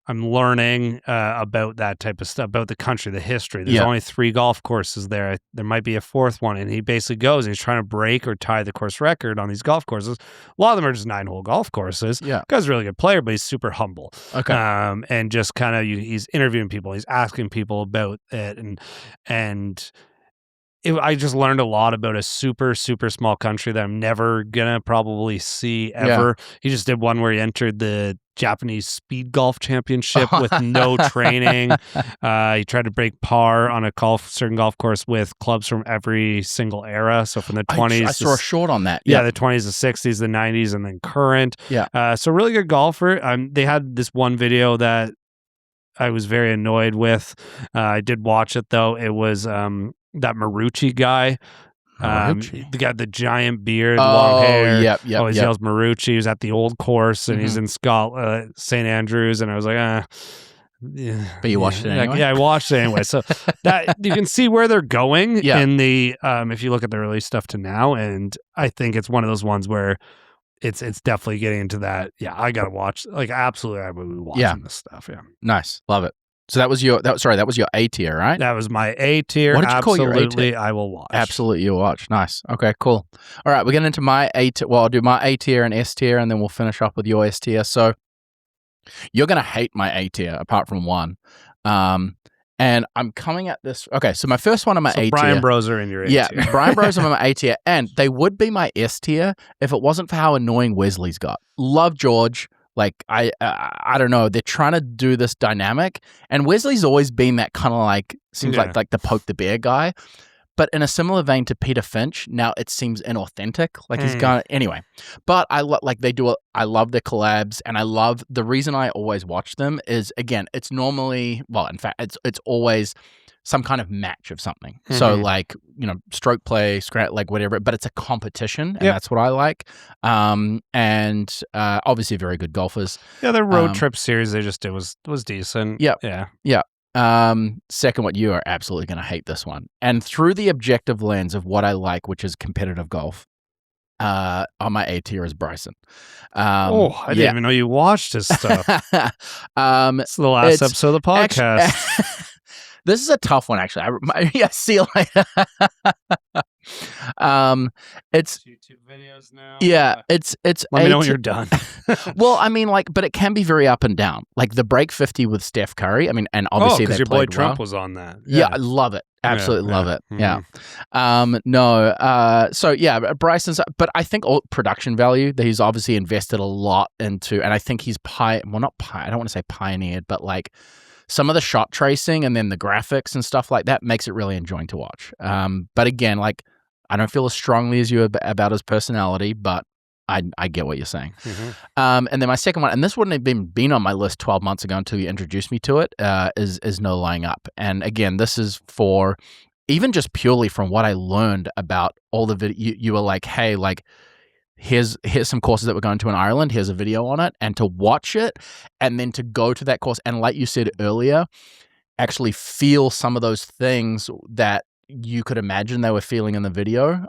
I'm learning about that type of stuff, about the country, the history. There's only 3 golf courses there. There might be a 4th one. And he basically goes and he's trying to break or tie the course record on these golf courses. A lot of them are just 9-hole golf courses. Yeah. The guy's a really good player, but he's super humble. Okay. And just kind of, he's interviewing people. He's asking people about it. And I just learned a lot about a super small country that I'm never going to probably see ever. Yeah. He just did one where he entered the Japanese speed golf championship with no training. He tried to break par on a certain golf course with clubs from every single era. So from the 20s. I saw a short on that. Yeah, the 20s, the 60s, the 90s, and then current. Yeah. So really good golfer. They had this one video that I was very annoyed with. I did watch it though. It was that Marucci guy. The guy, the giant beard, long hair. Yep. Always yells Marucci. He was at the old course, and he's in St. Andrews, and I was like, yeah. But you watched it anyway? I watched it anyway. So that you can see where they're going in the if you look at the early stuff to now, and I think it's one of those ones where it's definitely getting into that. Yeah, I gotta watch. Like, absolutely, I would be watching this stuff. Yeah, nice, love it. So that was your A tier, right? That was my A tier. What did you call your A tier? Absolutely, I will watch. Absolutely, you'll watch. Nice. Okay, cool. All right, we're getting into my A tier. Well, I'll do my A tier and S tier, and then we'll finish up with your S tier. So you're gonna hate my A tier, apart from one. And I'm coming at this. Okay, so my first one on my A tier. Brian Bros are in your A tier. Yeah, Brian Bros are on my A tier, and they would be my S tier if it wasn't for how annoying Wesley's got. Love George. Like I don't know. They're trying to do this dynamic, and Wesley's always been that kind of like seems like the poke the bear guy. But in a similar vein to Peter Finch, now it seems inauthentic. Like he's gone anyway. But I like they do. I love their collabs, and I love the reason I always watch them is again, it's normally in fact, it's always some kind of match of something. So like stroke play, like whatever. But it's a competition, and that's what I like. And obviously very good golfers. Yeah, their road trip series they just did was decent. Yeah. Second one, you are absolutely going to hate this one. And through the objective lens of what I like, which is competitive golf, on my A tier is Bryson. I didn't even know you watched his stuff. It's the last episode of the podcast. This is a tough one, actually. See you later. It's YouTube videos now. Yeah, it's. Let me know when you're done. Well, I mean, but it can be very up and down. Like the break 50 with Steph Curry. I mean, and obviously because your boy played Trump well. was on that. Yeah, I love it. Absolutely love it. Mm-hmm. Yeah. So yeah, Bryson's. But I think all production value that he's obviously invested a lot into, and I think he's I don't want to say pioneered, but like. Some of the shot tracing and then the graphics and stuff like that makes it really enjoying to watch. But again, like I don't feel as strongly as you about his personality, but I get what you're saying. And then my second one, and this wouldn't have been on my list 12 months ago until you introduced me to it, is No Lying Up. And again, this is for even just purely from what I learned about all the video. You were like, hey, like. Here's some courses that we're going to in Ireland. Here's a video on it. And to watch it and then to go to that course. And like you said earlier, actually feel some of those things that you could imagine they were feeling in the video.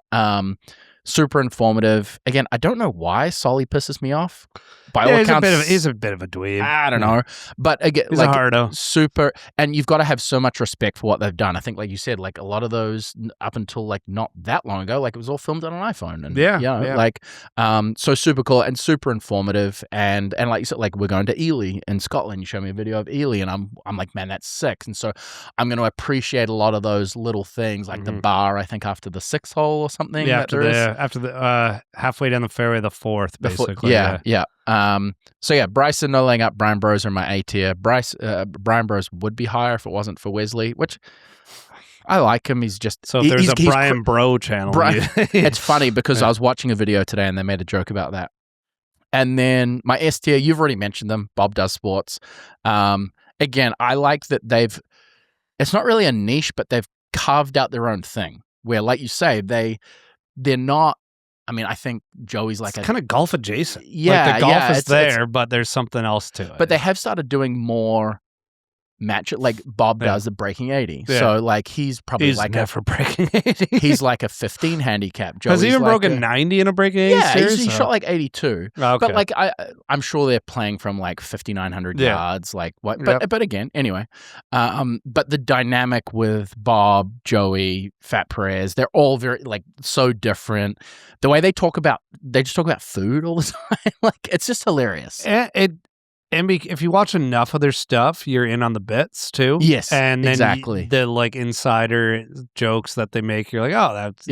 Super informative. Again, I don't know why Solly pisses me off. By all accounts, he's a bit of a dweeb. I don't know. But again, he's like a hardo. Super, and you've got to have so much respect for what they've done. I think, like you said, like a lot of those up until like not that long ago, like it was all filmed on an iPhone. And like so super cool and super informative. And like you said, like we're going to Ely in Scotland. You show me a video of Ely, and I'm like, man, that's sick. And so I'm going to appreciate a lot of those little things, like the bar. I think after the 6th hole or something. Yeah, after the halfway down the fairway, the 4th, basically. Yeah. So yeah, Bryson, No Laying Up, Brian Bros are my A tier. Brian Bros would be higher if it wasn't for Wesley, which I like him. He's just so if there's a Brian Bro channel. It's funny because I was watching a video today and they made a joke about that. And then my S tier, you've already mentioned them. Bob Does Sports. Again, I like that it's not really a niche, but they've carved out their own thing. Where, like you say, they're not. I mean, I think Joey's like it's kind of golf adjacent. Yeah, like the golf is there, but there's something else to it. But they have started doing more match it like Bob does the breaking 80. Yeah. So like he's probably like never breaking 80. He's like a 15 handicap. Joey's has he even broken 90 in a breaking 80 series? He shot like 82. Okay. But like I'm sure they're playing from like 5,900 yards. Like what? But again, anyway. But the dynamic with Bob, Joey, Fat Perez, they're all very like so different. The way they just talk about food all the time. Like it's just hilarious. If you watch enough of their stuff, you're in on the bits too. Yes, and then exactly. The like insider jokes that they make, you're like, oh, that's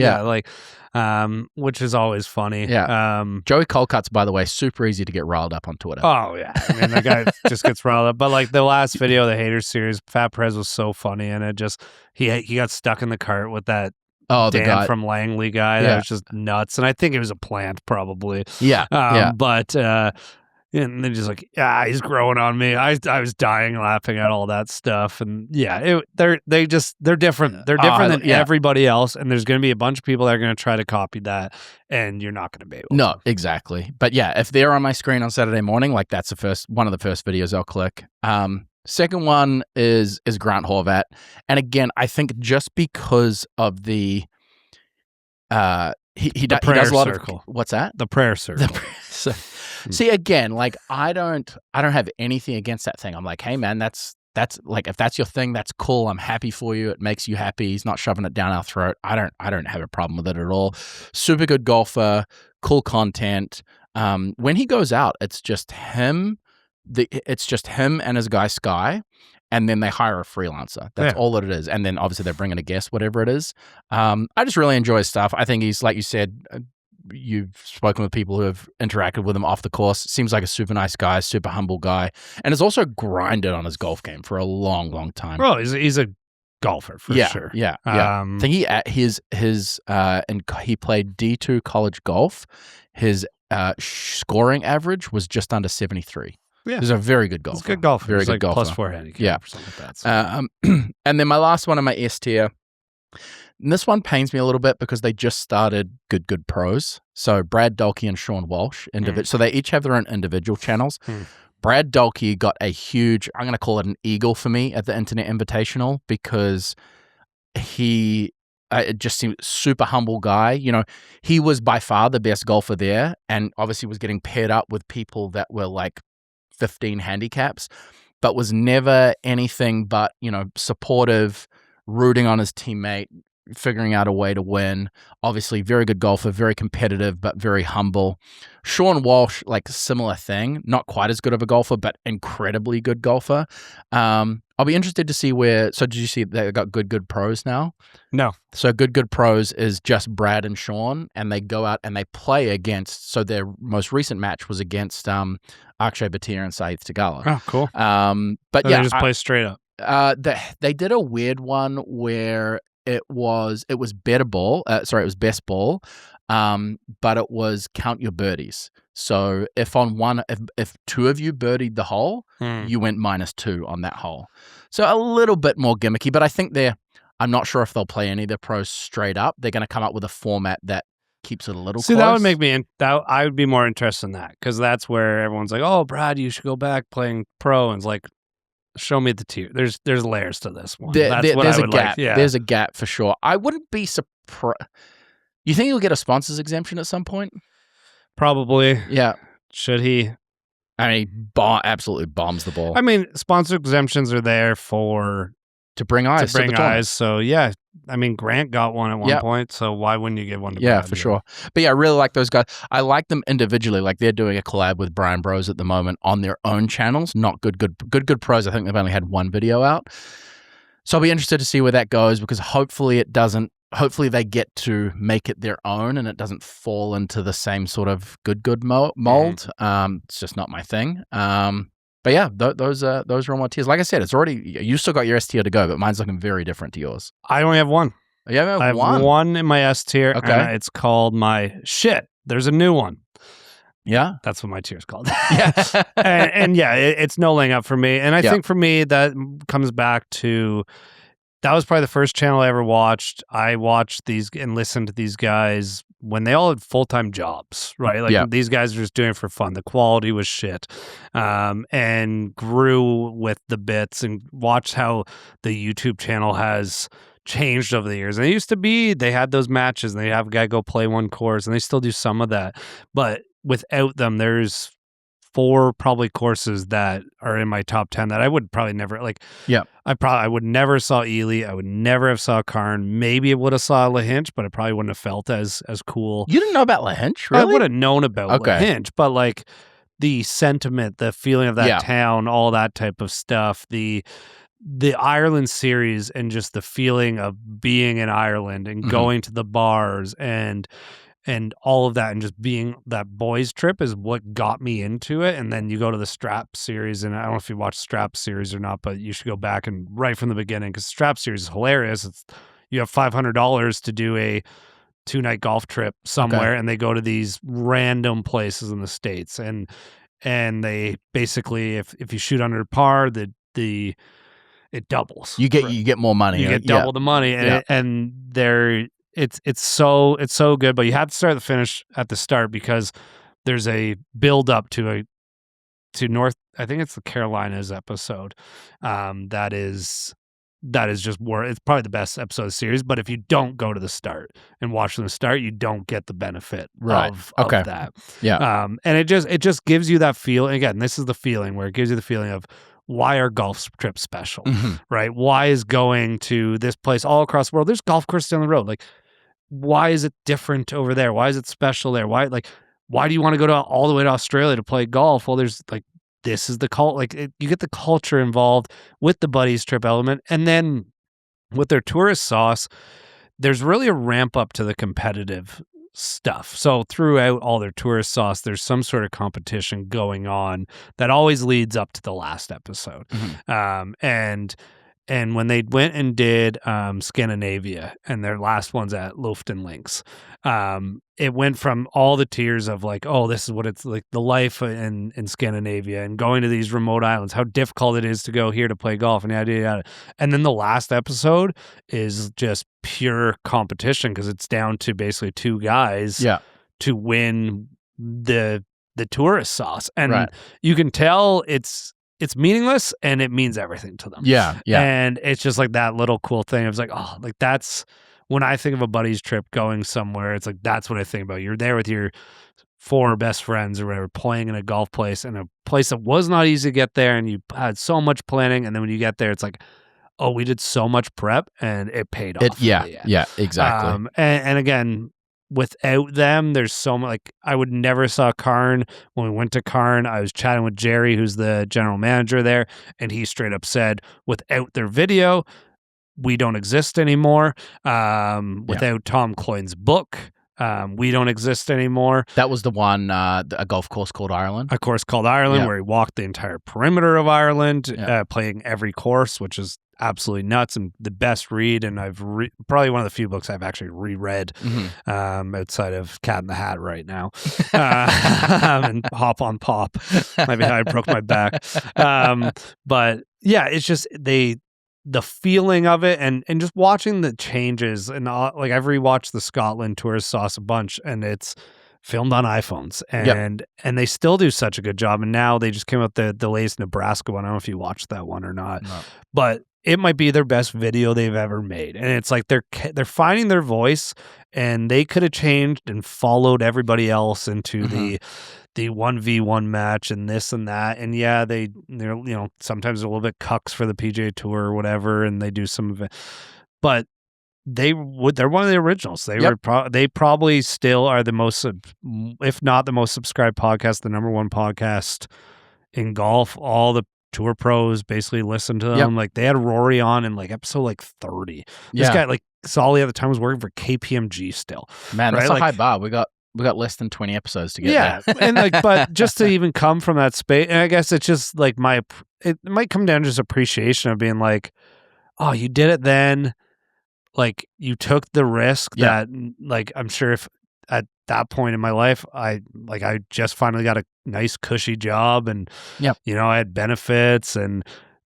which is always funny. Yeah. Joey Colcutt's, by the way, super easy to get riled up on Twitter. Oh yeah, I mean the guy just gets riled up. But like the last video, the Haters series, Fat Perez was so funny, and it just he got stuck in the cart with that. Oh, Dan the guy from Langley guy that was just nuts, and I think it was a plant probably. Yeah. But. And they're just like, he's growing on me. I was dying laughing at all that stuff. And they're different. They're different than everybody else. And there's going to be a bunch of people that are going to try to copy that. And you're not going to be able to. No, exactly. But yeah, if they're on my screen on Saturday morning, like that's one of the first videos I'll click. Second one is Grant Horvat. And again, I think just because of the he does a lot circle. Of what's that? The prayer circle. See, again, like I don't have anything against that thing. I'm like, hey man, that's like if that's your thing, that's cool. I'm happy for you. It makes you happy. He's not shoving it down our throat. I don't have a problem with it at all. Super good golfer, cool content. When he goes out, it's just him and his guy Sky. and then they hire a freelancer. That's all that it is. And then obviously they bring in a guest, whatever it is. I just really enjoy his stuff. I think he's, like you said, you've spoken with people who have interacted with him off the course. Seems like a super nice guy, super humble guy, and has also grinded on his golf game for a long, long time. Bro, he's a golfer for sure. Yeah. I think he played D2 college golf. His scoring average was just under 73. Yeah, he's a very good golfer. He's a good golfer. Very good golfer. +4 handicap. Yeah, or something like that. So. And then my last one on my S tier. And this one pains me a little bit because they just started good pros. So Brad Dalke and Sean Walsh, so they each have their own individual channels. Brad Dalke got a huge, I'm going to call it an eagle for me at the Internet Invitational, because he it just seemed super humble guy. You know, he was by far the best golfer there, and obviously was getting paired up with people that were like 15 handicaps, but was never anything but, you know, supportive, rooting on his teammate, figuring out a way to win. Obviously, very good golfer, very competitive, but very humble. Sean Walsh, like similar thing, not quite as good of a golfer, but incredibly good golfer. I'll be interested to see where. So, did you see they got good pros now? No. So, good pros is just Brad and Sean, and they go out and they play against. So, their most recent match was against Akshay Bhatia and Saeed Tagala. Oh, cool. But so yeah, they just play straight up. They did a weird one where it was better ball. It was best ball, but it was count your birdies. So if two of you birdied the hole, you went -2 on that hole. So a little bit more gimmicky, but I think I'm not sure if they'll play any of their pros straight up. They're going to come up with a format that keeps it a little close. That would make me, I would be more interested in that, because that's where everyone's like, oh, Brad, you should go back playing pro. And it's like, show me the tier. There's layers to this one. There's a gap. Like. Yeah. There's a gap for sure. I wouldn't be surprised. You think he'll get a sponsors exemption at some point? Probably. Yeah. Should he? I mean, he absolutely bombs the ball. I mean, sponsor exemptions are there to bring eyes. So yeah, I mean, Grant got one at one point. So why wouldn't you give one to Yeah, Brad? for sure. But yeah, I really like those guys. I like them individually. Like they're doing a collab with Brian Bros at the moment on their own channels. Not good pros. I think they've only had one video out. So I'll be interested to see where that goes, because hopefully they get to make it their own and it doesn't fall into the same sort of good mold. It's just not my thing. But yeah, those are all my tiers. Like I said, it's already, you still got your S tier to go, but mine's looking very different to yours. I only have one. Yeah, I have one in my S tier. Okay. And it's called my shit. There's a new one. Yeah. That's what my tier is called. Yeah. and yeah, it's no laying up for me. And I think for me, that comes back to, that was probably the first channel I ever watched. I watched these and listened to these guys when they all had full-time jobs, right? Like these guys are just doing it for fun. The quality was shit. And grew with the bits, and watched how the YouTube channel has changed over the years. And it used to be, they had those matches and they have a guy go play one course, and they still do some of that. But without them, there's 4 probably courses that are in my top 10 that I would probably never I would never saw Ely. I would never have saw Karn. Maybe I would have saw LaHinch, but I probably wouldn't have felt as cool. You didn't know about LaHinch, really? I would have known about LaHinch, but like the sentiment, the feeling of that town, all that type of stuff, the Ireland series, and just the feeling of being in Ireland and going to the bars and all of that, and just being that boys trip is what got me into it. And then you go to the Strap series, and I don't know if you watch Strap series or not, but you should go back and right from the beginning, because Strap series is hilarious. You have $500 to do a 2-night golf trip somewhere, and they go to these random places in the States, and they basically, if you shoot under par, it doubles. You get more money. You get double the money, and they're. It's so good, but you have to start the finish at the start, because there's a build up to North. I think it's the Carolinas episode. That is just it's probably the best episode of the series. But if you don't go to the start and watch from the start, you don't get the benefit of that. Yeah. And it just gives you that feeling. Again, this is the feeling where it gives you the feeling of, why are golf trips special, right? Why is going to this place all across the world? There's golf courses down the road. Like, why is it different over there? Why is it special there? Why do you want to go all the way to Australia to play golf? Well, there's like this is the cult. Like you get the culture involved with the buddies trip element, and then with their tourist sauce, there's really a ramp up to the competitive stuff. So throughout all their tourist sauce, there's some sort of competition going on that always leads up to the last episode. And when they went and did Scandinavia and their last one's at Lofton Links, it went from all the tiers of like, oh, this is what it's like, the life in Scandinavia and going to these remote islands, how difficult it is to go here to play golf and yada, yada. And then the last episode is just pure competition because it's down to basically two guys to win the tourist sauce. And you can tell it's meaningless and it means everything to them. Yeah. And it's just like that little cool thing. I was like, oh, like that's when I think of a buddy's trip going somewhere, it's like that's what I think about. You're there with your 4 best friends or whatever, playing in a golf place and a place that was not easy to get there, and you had so much planning, and then when you get there, it's like, oh, we did so much prep and it paid off. Yeah, exactly. And again, without them, there's so much. Like I would never saw Karn. When we went to Karn, I was chatting with Jerry, who's the general manager there, and he straight up said, without their video, we don't exist anymore. Without Tom Cloyne's book, we don't exist anymore. That was the one, a golf course called Ireland. A course called Ireland, where he walked the entire perimeter of Ireland, playing every course, which is absolutely nuts and the best read. And I've probably one of the few books I've actually reread outside of Cat in the Hat right now. And Hop on Pop. Maybe how I broke my back. But yeah, it's just the feeling of it and just watching the changes. And like I've rewatched the Scotland tourist sauce a bunch, and it's filmed on iPhones, and they still do such a good job. And now they just came out the latest Nebraska one. I don't know if you watched that one or not, but it might be their best video they've ever made. And it's like they're finding their voice, and they could have changed and followed everybody else into the 1v1 match and this and that. And yeah, they're sometimes a little bit cucks for the PGA Tour or whatever, and they do some of it, but they're one of the originals. They probably still are the most, if not the most subscribed podcast, the number one podcast in golf. All the tour pros basically listen to them. Like they had Rory on in like episode like 30. This guy, like Solly at the time, was working for KPMG still. Man, that's a high bar. We got less than 20 episodes to get there. And like, but just to even come from that space, and I guess it's just like it might come down to just appreciation of being like, oh, you did it then. Like you took the risk that, like, I'm sure if at that point in my life, I just finally got a nice cushy job, and I had benefits, and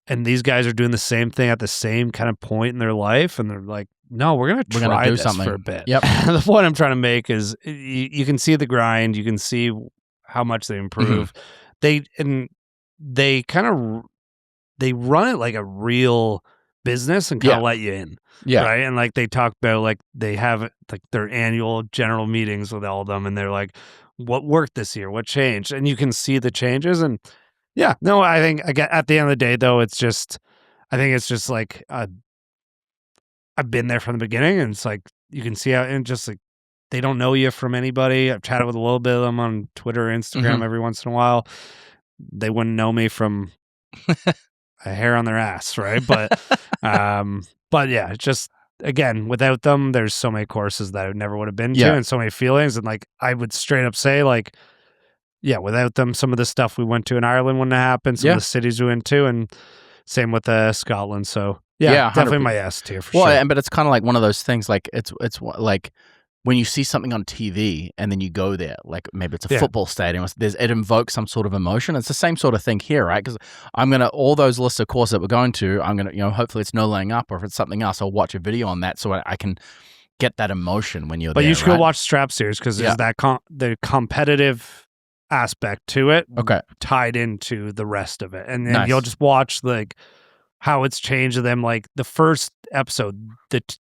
these guys are doing the same thing at the same kind of point in their life, and they're like, no, we're gonna try do this something for a bit. The point I'm trying to make is you can see the grind, you can see how much they improve. They run it like a real business and kind of let you in. Right. And like they talk about, like they have like their annual general meetings with all of them, and they're like, what worked this year? What changed? And you can see the changes. And I think at the end of the day, though, I think it's just like I've been there from the beginning, and it's like you can see how, and just like they don't know you from anybody. I've chatted with a little bit of them on Twitter or Instagram every once in a while. They wouldn't know me from a hair on their ass, right? But yeah, it's just, again, without them, there's so many courses that I never would have been to, and so many feelings. And like, I would straight up say, like, without them, some of the stuff we went to in Ireland wouldn't have happened. Some of the cities we went to, and same with Scotland. So definitely my S tier for sure. But it's kind of like one of those things. Like it's like when you see something on TV and then you go there, like maybe it's a football stadium, it invokes some sort of emotion. It's the same sort of thing here, right? Because all those lists of courses that we're going to, I'm going to, hopefully it's no laying up, or if it's something else, I'll watch a video on that so I can get that emotion when you're there. But you should go watch Strap Series, because there's that the competitive aspect to it tied into the rest of it. And then you'll just watch like how it's changed to them. Like the first episode,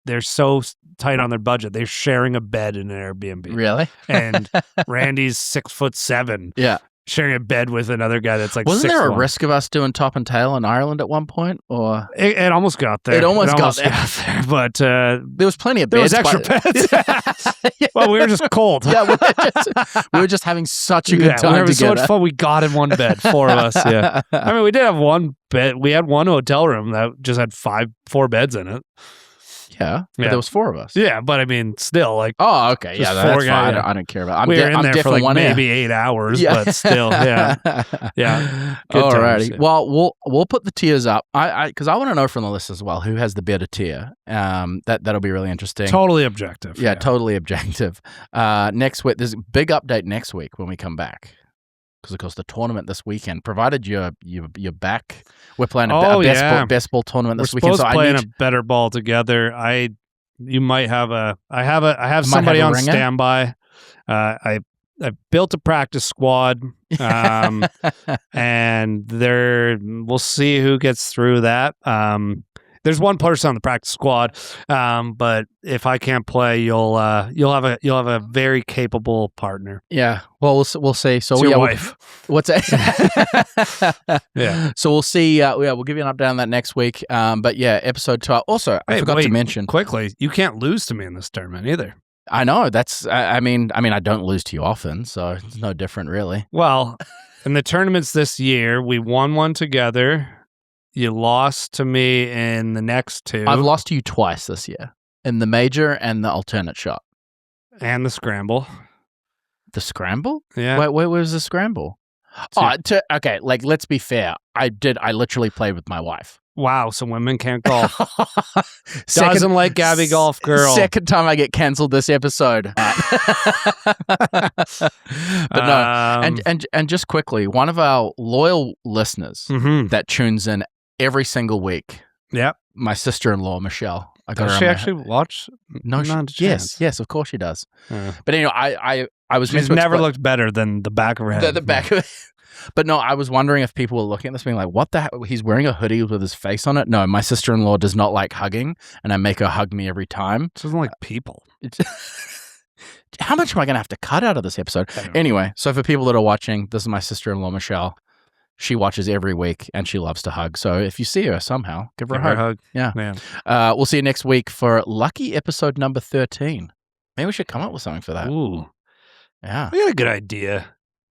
they're so tight on their budget, they're sharing a bed in an Airbnb. Really? And Randy's 6'7". Yeah. sharing a bed with another guy that's like Wasn't there a 6'1". risk of us doing top and tail in Ireland at one point? Or It almost got there. It almost got there. But there was plenty of there beds. was extra beds. Well, we were just cold. Yeah, we were just having such a good time we were so together. much fun. We got in one bed, 4 of us. Yeah, I mean, we did have one bed. We had one hotel room that just had 4 beds in it. Yeah, but there was 4 of us. Yeah, but I mean, still, like, oh, okay, yeah, that's 4 fine. guys. I don't care about. We were in I'm there for like one maybe 8 hours, but still, yeah. Good Alrighty. times, yeah. Well, we'll put the tiers up. Because I want to know from the list as well who has the better tier. That'll be really interesting. Totally objective. Yeah, totally objective. Next week, there's a big update next week when we come back. Because of course the tournament this weekend, provided you're back, we're playing a best ball tournament this weekend. We're supposed So to play in a better ball together. You might have I have somebody on standby. I built a practice squad, and we'll see who gets through that. There's one person on the practice squad, but if I can't play, you'll have a very capable partner. Yeah, well, we'll see. So it's your wife. What's that? Yeah. So we'll see. We'll give you an update on that next week. But yeah, episode 12. Also, I forgot to mention quickly. You can't lose to me in this tournament either. I know. That's. I mean, I don't lose to you often, so it's no different, really. Well, in the tournaments this year, we won one together. You lost to me in the next 2. I've lost to you twice this year, in the major and the alternate shot. And the scramble. The scramble? Yeah. Wait, where was the scramble? Okay, like, let's be fair. I literally played with my wife. Wow, so women can't golf. Doesn't like Gabby golf girl. Second time I get cancelled this episode. But no, and just quickly, one of our loyal listeners that tunes in every single week. Yeah, my sister-in-law Michelle. Does she actually watch? No, yes, of course she does. But anyway, I was. She's never looked better than the back of her head. The back of it. But no, I was wondering if people were looking at this being like, what the heck? He's wearing a hoodie with his face on it. No, my sister-in-law does not like hugging, and I make her hug me every time. She doesn't like people. How much am I going to have to cut out of this episode? Anyway, so for people that are watching, this is my sister-in-law, Michelle. She watches every week, and she loves to hug. So if you see her somehow, give her a hug. Yeah. We'll see you next week for lucky episode number 13. Maybe we should come up with something for that. Ooh. Yeah. We got a good idea.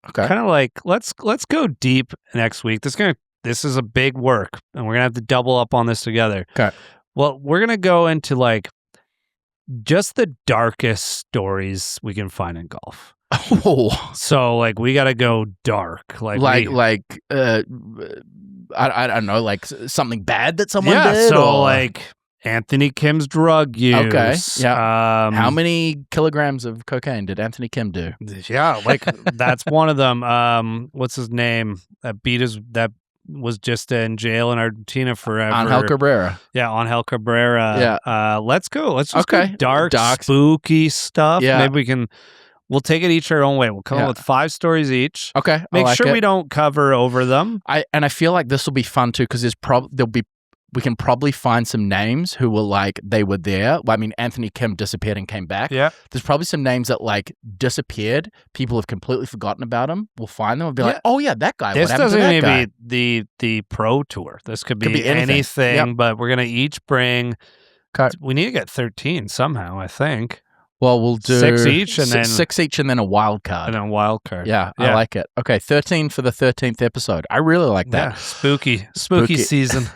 Okay. Kind of like let's go deep next week. This is a big work, and we're gonna have to double up on this together. Okay. Well, we're gonna go into like just the darkest stories we can find in golf. Oh. So like we gotta go dark. I don't know, like something bad that someone did. Yeah. So like Anthony Kim's drug use. Okay. Yeah. How many kilograms of cocaine did Anthony Kim do? Yeah, like that's one of them. What's his name? That was just in jail in Argentina forever. Angel Cabrera. Yeah, Angel Cabrera. Yeah. Let's go. Let's just go dark, spooky stuff. Yeah. Maybe we'll take it each our own way. We'll come up with 5 stories each. Okay. Make sure we don't cover over them. I feel like this will be fun too, because we can probably find some names who were like, they were there. I mean, Anthony Kim disappeared and came back. Yeah. There's probably some names that like disappeared. People have completely forgotten about them. We'll find them and be like, oh yeah, that guy. This what happened to doesn't that guy? even be the pro tour. This could be anything. Yep. But we're going to each bring, we need to get 13 somehow, I think. Well, we'll do 6 each and then 6 each and then a wild card. And then a wild card. Yeah, I like it. Okay, 13 for the 13th episode. I really like that. Yeah, spooky season.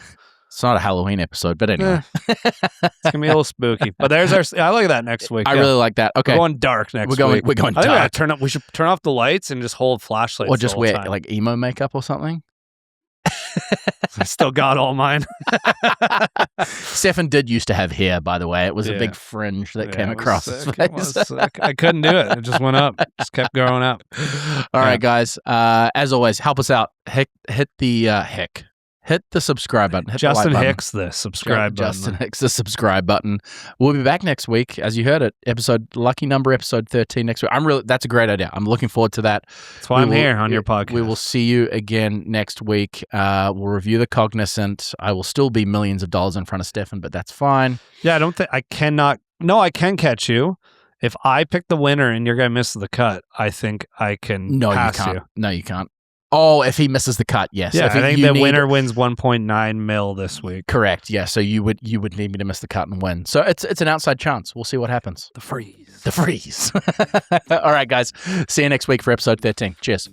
It's not a Halloween episode, but anyway. It's going to be a little spooky. But there's I like that next week. I really like that. Okay. We're going dark next week. We're going dark. dark. We should turn off the lights and just hold flashlights. Or just wear time. like emo makeup or something. I still got all mine. Stefan did used to have hair, by the way. It was a big fringe that came across his face. I couldn't do it. It just went up. Just kept growing up. All right, guys. As always, help us out. Hit the subscribe button. Hit Justin the like Hicks, the subscribe button. Justin Hicks, the subscribe button. We'll be back next week, as you heard it. Lucky number episode 13 next week. That's a great idea. I'm looking forward to that. That's why I'm here on your podcast. We will see you again next week. We'll review the Cognizant. I will still be millions of dollars in front of Stefan, but that's fine. Yeah, I don't think I cannot. No, I can catch you. If I pick the winner and your guy misses the cut, I think I can pass you. No, you can't. Oh, if he misses the cut, yes. Yeah, if I think the winner wins 1.9 mil this week. Correct. Yeah, so you would need me to miss the cut and win. So it's an outside chance. We'll see what happens. The freeze. The freeze. All right, guys. See you next week for episode 13. Cheers.